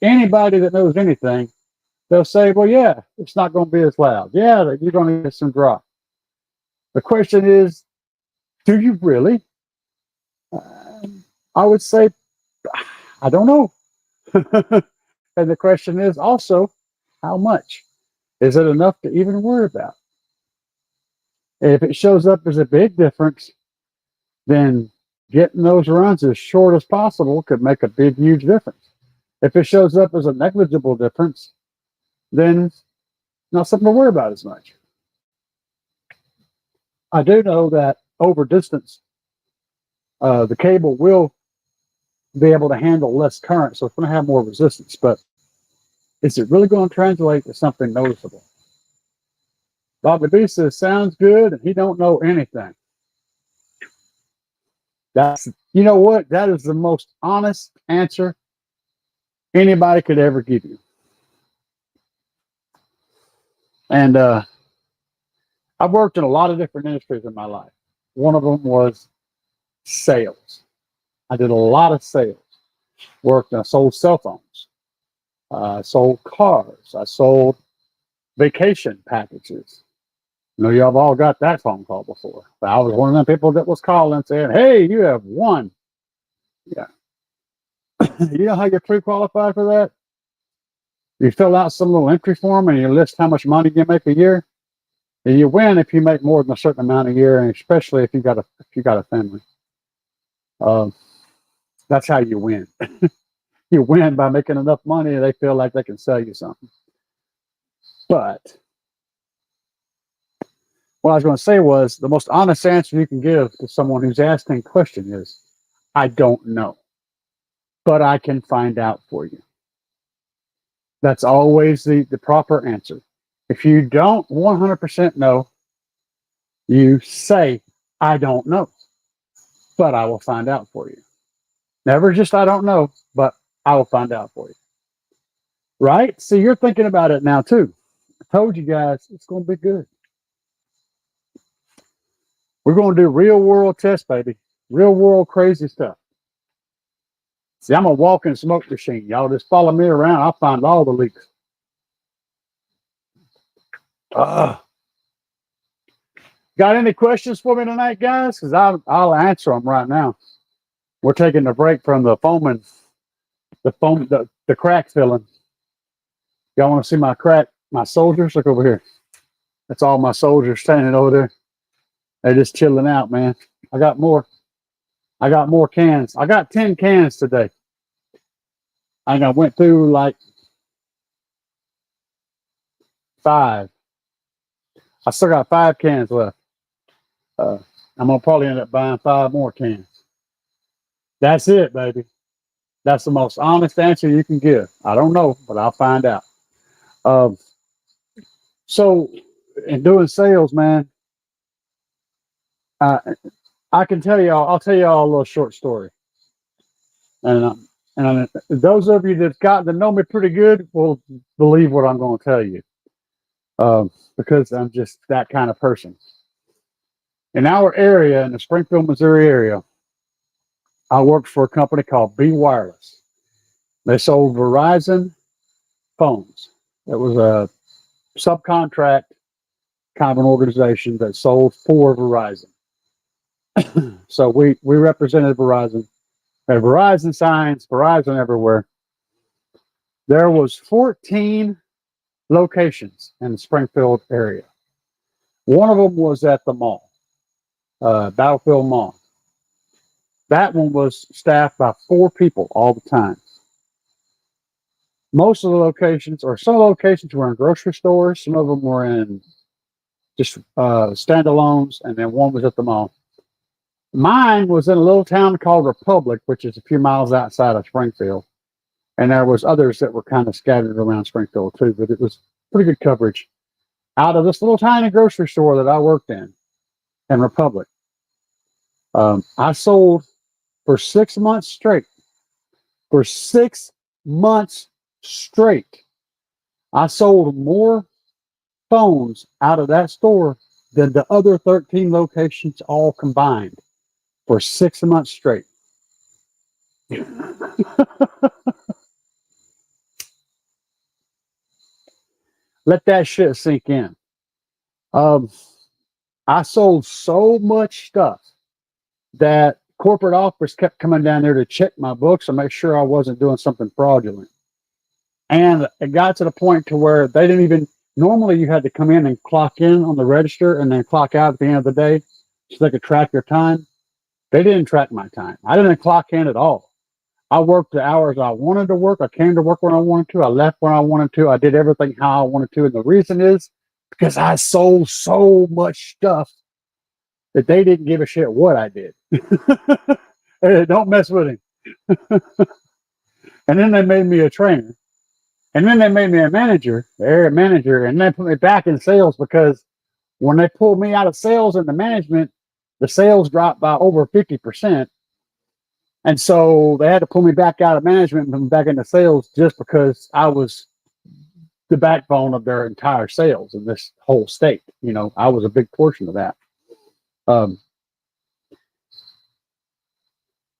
that knows anything, they'll say, well, yeah, it's not going to be as loud. Yeah, you're going to get some drop. The question is, do you really? I would say, I don't know. And the question is also, how much? Is it enough to even worry about? If it shows up as a big difference, then getting those runs as short as possible could make a big, huge difference. If it shows up as a negligible difference, then not something to worry about as much. I do know that over distance, the cable will be able to handle less current, so it's going to have more resistance. But is it really going to translate to something noticeable? Bobby B says, sounds good, and he don't know anything. That's, you know what? That is the most honest answer anybody could ever give you. And I've worked in a lot of different industries in my life. One of them was sales. I did a lot of sales. I sold cell phones. I sold cars. I sold vacation packages. You know, y'all have all got that phone call before. But I was one of them people that was calling saying, hey, you have won. Yeah. You know how you're pre-qualified for that? You fill out some little entry form and you list how much money you make a year. And you win if you make more than a certain amount a year, and especially if you got a family. That's how you win. You win by making enough money and they feel like they can sell you something. But what I was going to say was the most honest answer you can give to someone who's asking a question is, I don't know, but I can find out for you. That's always the proper answer. If you don't 100% know, you say, I don't know, but I will find out for you. Never just, I don't know, but I will find out for you. Right? So you're thinking about it now too. I told you guys it's going to be good. We're going to do real world tests, baby. Real world crazy stuff. See, I'm a walking smoke machine. Y'all just follow me around. I'll find all the leaks. Got any questions for me tonight, guys? Because I'll answer them right now. We're taking a break from the foaming, the crack filling. Y'all want to see my soldiers? Look over here. That's all my soldiers standing over there. They're just chilling out, man. I got more cans. I got 10 cans today. I went through like 5. I still got 5 cans left. I'm gonna probably end up buying 5 more cans. That's it, baby. That's the most honest answer you can give. I don't know, but I'll find out. So in doing sales, man, I can tell y'all, I'll tell y'all a little short story. And those of you that got to know me pretty good will believe what I'm going to tell you. Because I'm just that kind of person. In our area, in the Springfield, Missouri area, I worked for a company called B Wireless. They sold Verizon phones. It was a subcontract kind of an organization that sold for Verizon. So we represented Verizon. We had Verizon signs, Verizon everywhere. There was 14 locations in the Springfield area. One of them was at the mall, Battlefield Mall. That one was staffed by 4 people all the time. Most of the locations, or some locations, were in grocery stores. Some of them were in just standalones, and then one was at the mall. Mine was in a little town called Republic, which is a few miles outside of Springfield. And there was others that were kind of scattered around Springfield too, but it was pretty good coverage out of this little tiny grocery store that I worked in Republic. I sold for 6 months straight. For 6 months straight, I sold more phones out of that store than the other 13 locations all combined for 6 months straight. Let that shit sink in. I sold so much stuff that corporate office kept coming down there to check my books and make sure I wasn't doing something fraudulent. And it got to the point to where they didn't even, normally you had to come in and clock in on the register and then clock out at the end of the day so they could track your time. They didn't track my time. I didn't clock in at all. I worked the hours I wanted to work. I came to work when I wanted to. I left when I wanted to. I did everything how I wanted to. And the reason is because I sold so much stuff that they didn't give a shit what I did. Hey, don't mess with him. And then they made me a trainer. And then they made me a manager, the area manager, and they put me back in sales because when they pulled me out of sales into management, the sales dropped by over 50%. And so they had to pull me back out of management and back into sales just because I was the backbone of their entire sales in this whole state. You know, I was a big portion of that.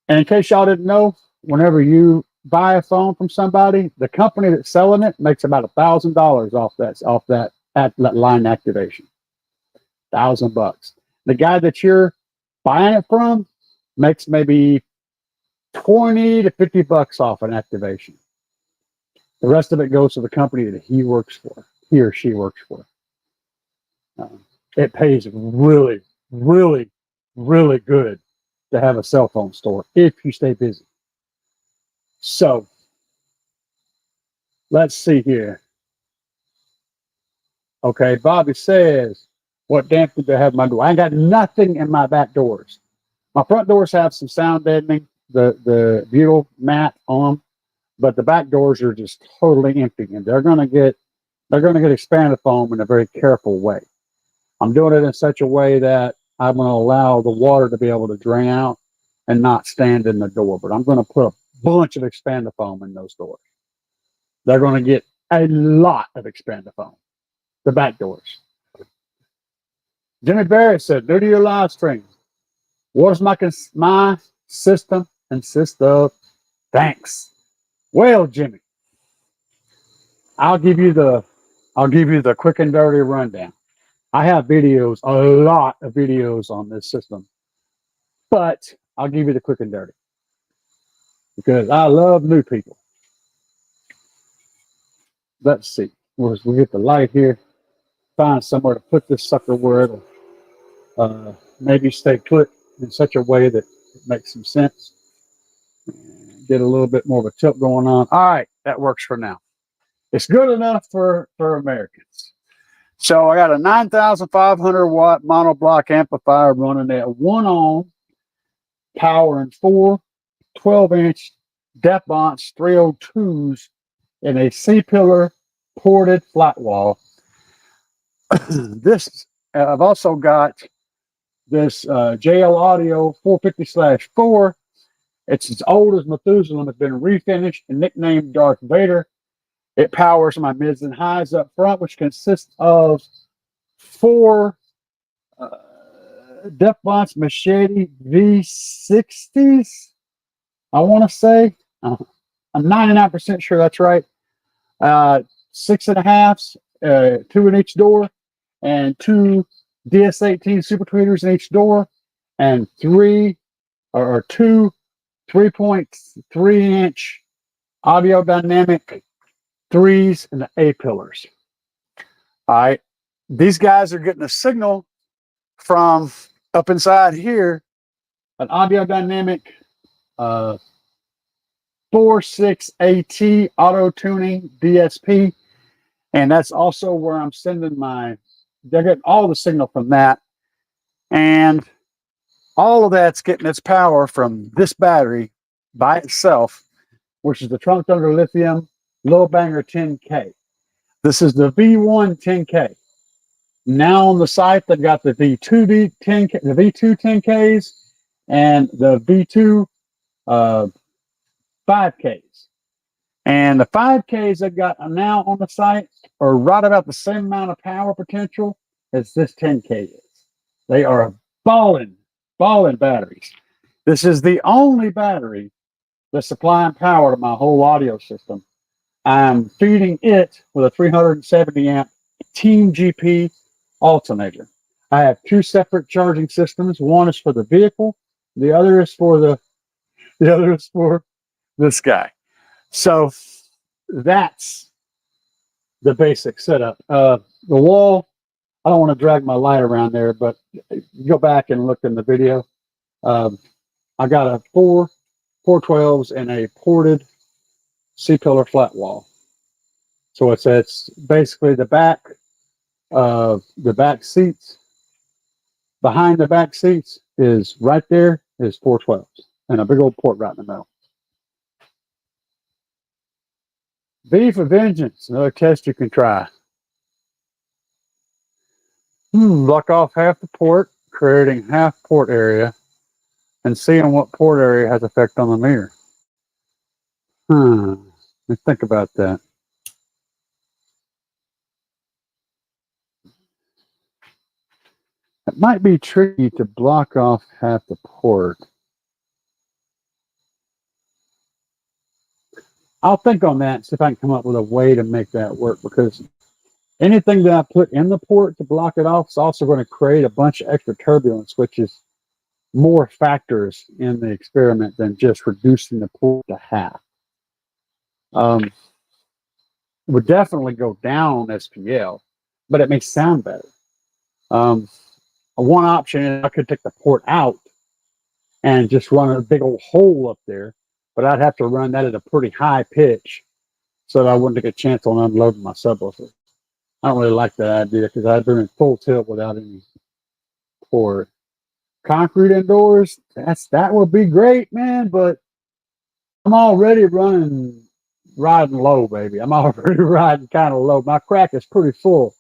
And in case y'all didn't know, whenever you buy a phone from somebody, the company that's selling it makes about $1,000 off that line activation. $1,000. The guy that you're buying it from makes maybe 20 to 50 bucks off an activation. The rest of it goes to the company that he works for, he or she works for. It pays really, really, really good to have a cell phone store if you stay busy. So let's see here. Okay, Bobby says, what dampened to have my door? I ain't got nothing in my back doors. My front doors have some sound deadening, the butyl mat on them, but the back doors are just totally empty, and they're gonna get expanded foam in a very careful way. I'm doing it in such a way that I'm gonna allow the water to be able to drain out and not stand in the door, but I'm gonna put a bunch of expanded foam in those doors. They're gonna get a lot of expanded foam. The back doors. Jimmy Barrett said, due to your live stream, what does my system consist of? Thanks. Well, Jimmy, I'll give you the quick and dirty rundown. I have videos, a lot of videos on this system, but I'll give you the quick and dirty because I love new people. Let's see. We get the light here. Find somewhere to put this sucker where it'll maybe stay put in such a way that it makes some sense. Get a little bit more of a tilt going on. All right, that works for now. It's good enough for Americans. So I got a 9,500 watt monoblock amplifier running at 1 ohm, powering 4 12-inch Depbonce 302s in a C-pillar ported flat wall. This I've also got this JL Audio 450/4. It's as old as Methuselah. It's been refinished and nicknamed Darth Vader. It powers my mids and highs up front, which consists of 4 Depbonce Machete V60s. I want to say I'm 99% sure that's right. 6.5s, 2 in each door, and 2 DS18 super tweeters in each door, and 2 3.3-inch audio dynamic 3s in the A pillars. All right, these guys are getting a signal from up inside here, an audio dynamic 46AT auto tuning DSP, and that's also where I'm sending they're getting all the signal from that, and all of that's getting its power from this battery by itself, which is the Trunk Thunder Lithium Low Banger 10K. This is the V1 10K. Now on the site, they've got the V2 10Ks and the V2 5Ks. And the 5Ks I've got now on the site are right about the same amount of power potential as this 10K is. They are balling batteries. This is the only battery that's supplying power to my whole audio system. I'm feeding it with a 370 amp Team GP alternator. I have two separate charging systems. One is for the vehicle, the other is for this guy. So that's the basic setup. The wall, I don't want to drag my light around there, but go back and look in the video. I got a 412s and a ported C-pillar flat wall. So it's basically the back seats. Behind the back seats is right there is 412s and a big old port right in the middle. V for Vengeance, another test you can try. Block off half the port, creating half port area, and seeing what port area has effect on the mirror. Let me think about that. It might be tricky to block off half the port. I'll think on that and see if I can come up with a way to make that work, because anything that I put in the port to block it off is also going to create a bunch of extra turbulence, which is more factors in the experiment than just reducing the port to half. It would definitely go down on SPL, but it may sound better. One option is I could take the port out and just run a big old hole up there, but I'd have to run that at a pretty high pitch so that I wouldn't take a chance on unloading my subwoofer. I don't really like that idea because I'd been in full tilt without any port. Concrete indoors, that would be great, man, but I'm already riding low, baby. I'm already riding kind of low. My crack is pretty full.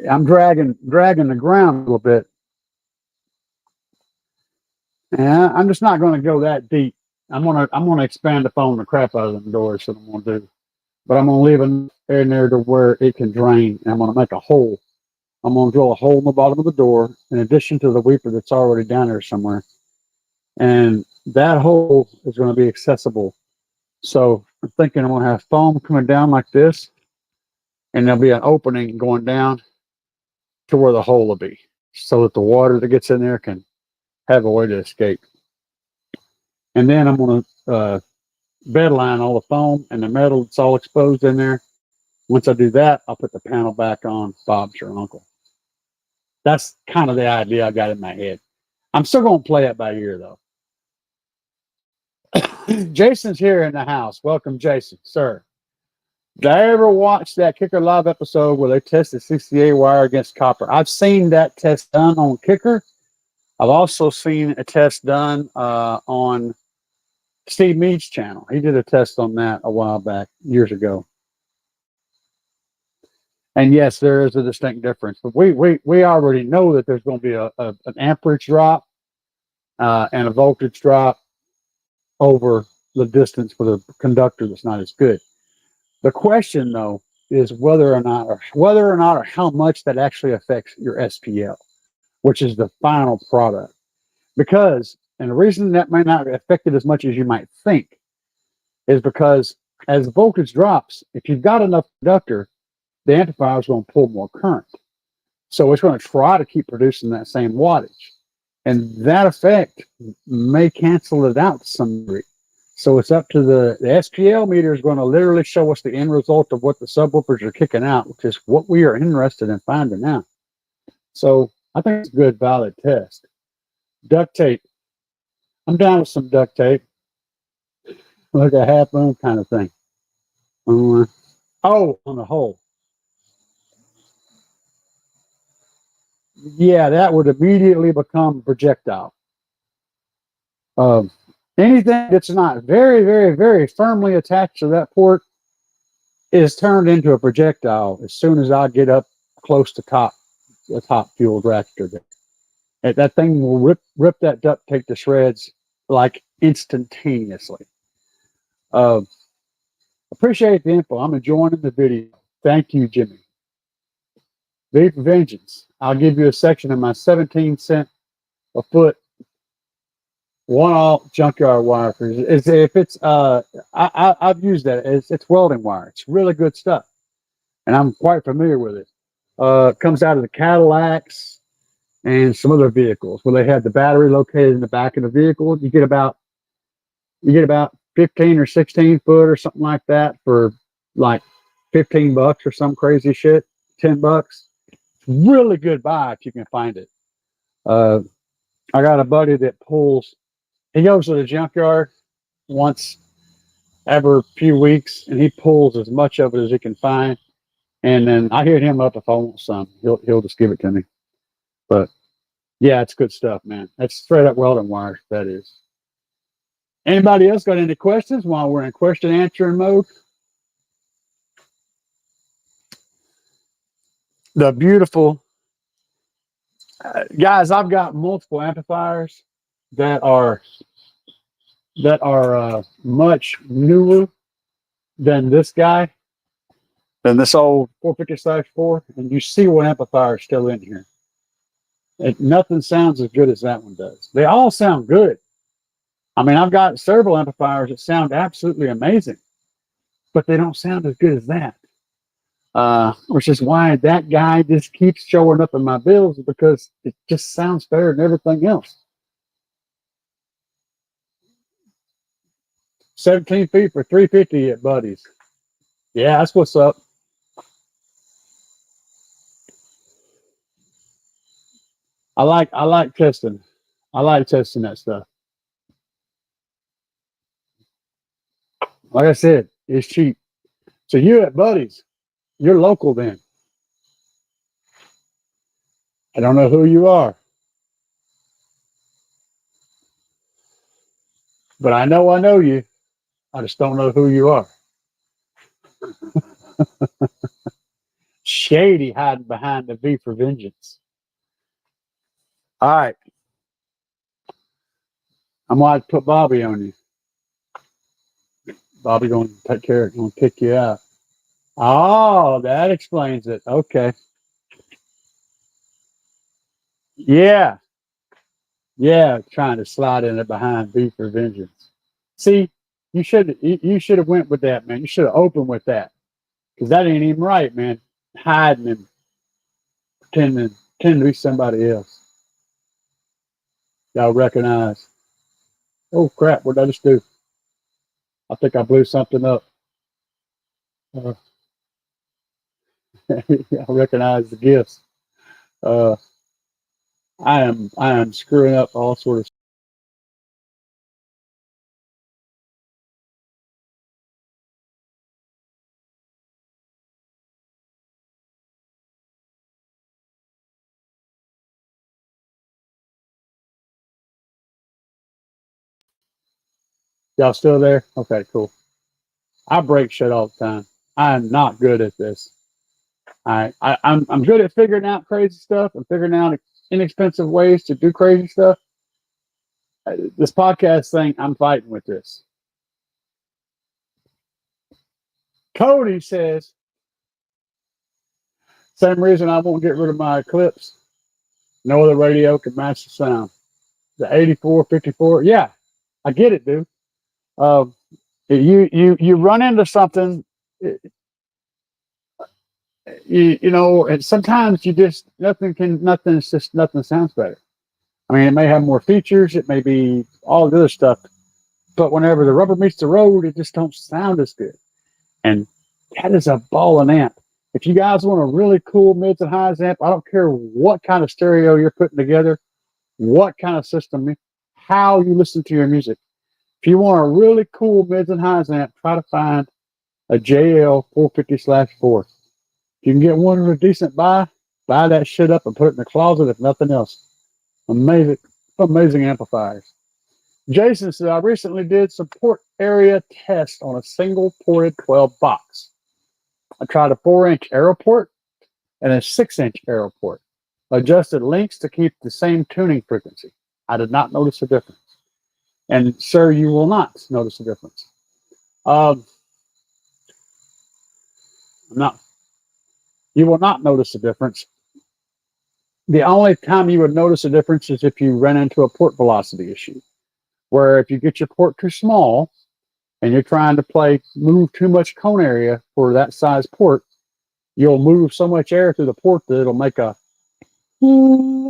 I'm dragging the ground a little bit. And I'm just not going to go that deep. I'm gonna expand the foam the crap out of them doors. So I'm gonna do, but I'm gonna leave it in there to where it can drain. And I'm gonna make a hole. I'm gonna drill a hole in the bottom of the door, in addition to the weeper that's already down there somewhere. And that hole is going to be accessible. So I'm thinking I'm gonna have foam coming down like this, and there'll be an opening going down to where the hole will be, so that the water that gets in there can have a way to escape. And then I'm going to bed line all the foam and the metal that's all exposed in there. Once I do that, I'll put the panel back on Bob's your uncle. That's kind of the idea I got in my head. I'm still going to play it by ear, though. Jason's here in the house. Welcome, Jason, sir. Did I ever watch that Kicker Live episode where they tested CCA wire against copper? I've seen that test done on Kicker. I've also seen a test done on Steve Mead's channel. He did a test on that a while back, years ago. And yes, there is a distinct difference. But we already know that there's going to be an amperage drop and a voltage drop over the distance with a conductor that's not as good. The question, though, is whether or not or how much that actually affects your SPL, which is the final product. Because, and the reason that might not affect it as much as you might think, is because as the voltage drops, if you've got enough conductor, the amplifier is going to pull more current. So it's going to try to keep producing that same wattage. And that effect may cancel it out to some degree. So it's up to the SPL meter is going to literally show us the end result of what the subwoofers are kicking out, which is what we are interested in finding out. So I think it's a good, valid test. Duct tape. I'm down with some duct tape. Like a half moon kind of thing. Oh, on the hole. Yeah, that would immediately become projectile. Anything that's not very, very, very firmly attached to that port is turned into a projectile as soon as I get up close to the top fuel reactor there. That thing will rip that duct tape to shreds like instantaneously. Appreciate the info. I'm enjoying the video. Thank you, Jimmy. V for Vengeance. I'll give you a section of my 17 cent a foot one-all junkyard wire. If it's I've used that. It's welding wire. It's really good stuff, and I'm quite familiar with it. It comes out of the Cadillacs and some other vehicles where they have the battery located in the back of the vehicle. You get about 15 or 16 foot or something like that for like $15 or some crazy shit. $10. Really good buy if you can find it. I got a buddy that pulls. He goes to the junkyard once every few weeks, and he pulls as much of it as he can find. And then I hit him up if I want some. He'll just give it to me. But yeah, it's good stuff, man. That's straight up welding wire. That is. Anybody else got any questions while we're in question answering mode? The beautiful guys, I've got multiple amplifiers that are much newer than this guy, than this old 450/4, and you see what amplifier is still in here. Nothing sounds as good as that one does. They all sound good. I mean, I've got several amplifiers that sound absolutely amazing, but they don't sound as good as that. Which is why that guy just keeps showing up in my bills, because it just sounds better than everything else. 17 feet for $350 at Buddy's. Yeah, that's what's up. I like testing. I like testing that stuff. Like I said, it's cheap. So you at Buddy's, you're local then. I don't know who you are, but I know you. I just don't know who you are. Shady hiding behind the V for Vengeance. All right. I'm going to put Bobby on you. Bobby going to take care of it. Going to kick you out. Oh, that explains it. Okay. Yeah. Yeah, trying to slide in it behind V for Vengeance. See, you should have went with that, man. You should have opened with that, because that ain't even right, man. Hiding and pretending to be somebody else. Y'all recognize? Oh crap! What did I just do? I think I blew something up. Y'all recognize the gifts. I am screwing up all sorts of. Y'all still there? Okay, cool. I break shit all the time. I am not good at this. I'm good at figuring out crazy stuff and figuring out inexpensive ways to do crazy stuff. This podcast thing, I'm fighting with this. Cody says, same reason I won't get rid of my Eclipse. No other radio can match the sound. The 8454, yeah, I get it, dude. You run into something, you know, and sometimes you just nothing sounds better. I mean, it may have more features, it may be all the other stuff, but whenever the rubber meets the road, it just don't sound as good. And that is a ballin' amp. If you guys want a really cool mids and highs amp, I don't care what kind of stereo you're putting together, what kind of system, how you listen to your music. If you want a really cool mids and highs amp, try to find a JL 450/4. If you can get one with a decent buy that shit up and put it in the closet, if nothing else. Amazing amplifiers. Jason said, I recently did some port area test on a single ported 12 box. I tried a 4-inch arrow port and a 6-inch arrow port. Adjusted links to keep the same tuning frequency. I did not notice a difference. And sir, you will not notice a difference. You will not notice a difference. The only time you would notice a difference is if you run into a port velocity issue, where if you get your port too small and you're trying to move too much cone area for that size port, you'll move so much air through the port that it'll make a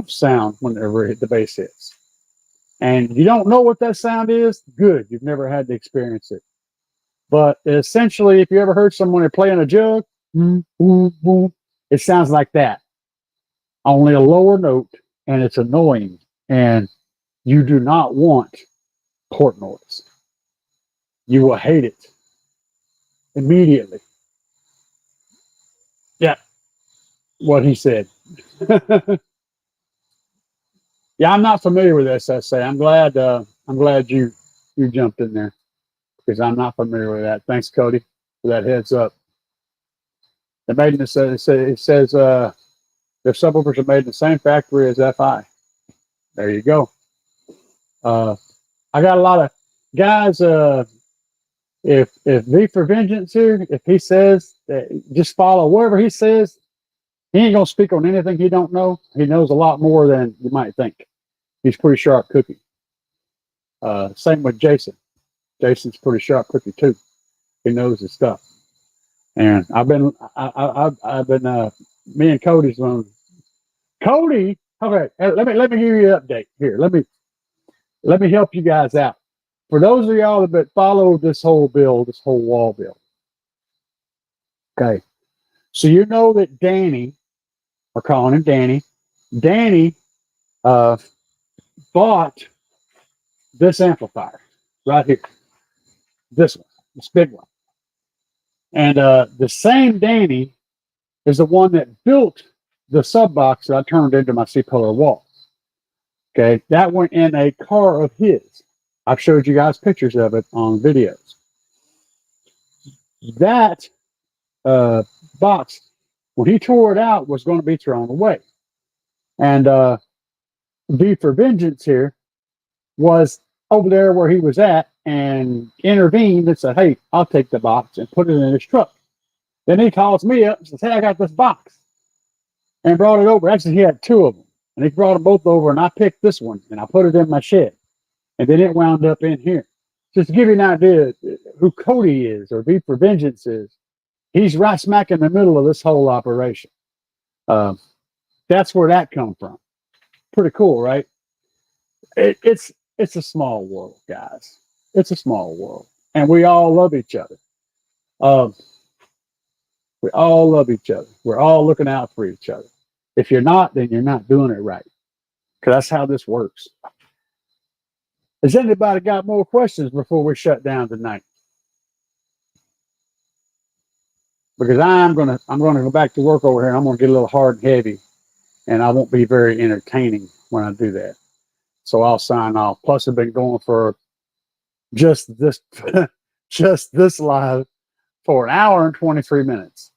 sound whenever the bass hits. And you don't know what that sound is, good, you've never had to experience it. But essentially, if you ever heard someone playing a jug, it sounds like that. Only a lower note, and it's annoying. And you do not want port noise. You will hate it immediately. Yeah, what he said. Yeah, I'm not familiar with SSA. I'm glad you jumped in there, because I'm not familiar with that. Thanks, Cody, for that heads up. The made in it says their subwoofers are made in the same factory as FI. There you go. I got a lot of guys. If V for Vengeance here, if he says that, just follow whatever he says. He ain't gonna speak on anything he don't know. He knows a lot more than you might think. He's pretty sharp cookie. Same with Jason. Jason's pretty sharp cookie too. He knows his stuff. And I've been me and Cody's one. Cody, okay, let me give you an update here. Let me help you guys out. For those of y'all that follow this whole build, this whole wall build. Okay. So you know that Danny, we're calling him Danny. Danny bought this amplifier right here. This one, this big one. And the same Danny is the one that built the sub box that I turned into my C-pillar wall. Okay, that went in a car of his. I've showed you guys pictures of it on videos. That box, when he tore it out, was going to be thrown away. And V for Vengeance here was over there where he was at and intervened and said, hey, I'll take the box and put it in his truck. Then he calls me up and says, hey, I got this box. And brought it over. Actually, he had two of them. And he brought them both over, and I picked this one, and I put it in my shed. And then it wound up in here. Just to give you an idea who Cody is, or V for Vengeance is, he's right smack in the middle of this whole operation. That's where that come from. Pretty cool, right? It's a small world, guys. It's a small world. And we all love each other. We all love each other. We're all looking out for each other. If you're not, then you're not doing it right. Because that's how this works. Has anybody got more questions before we shut down tonight? Because I'm gonna go back to work over here, and I'm gonna get a little hard and heavy, and I won't be very entertaining when I do that. So I'll sign off. Plus, I've been going for just this just this live for an hour and 23 minutes.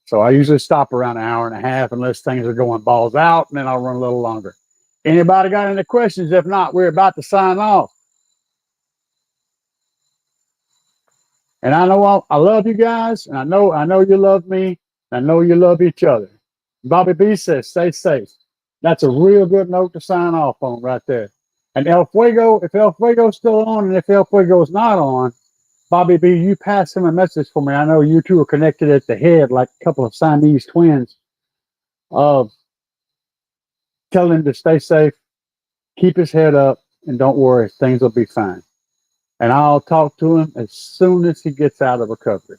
So I usually stop around an hour and a half unless things are going balls out, and then I'll run a little longer. Anybody got any questions? If not, we're about to sign off. And I know I love you guys, and I know you love me, and I know you love each other. Bobby B says, stay safe. That's a real good note to sign off on right there. And El Fuego, if El Fuego's still on, and if El Fuego's not on, Bobby B, you pass him a message for me. I know you two are connected at the head like a couple of Siamese twins. Tell him to stay safe, keep his head up, and don't worry, things will be fine. And I'll talk to him as soon as he gets out of recovery.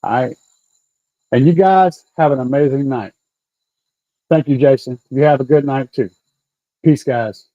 All right? And you guys have an amazing night. Thank you, Jason. You have a good night, too. Peace, guys.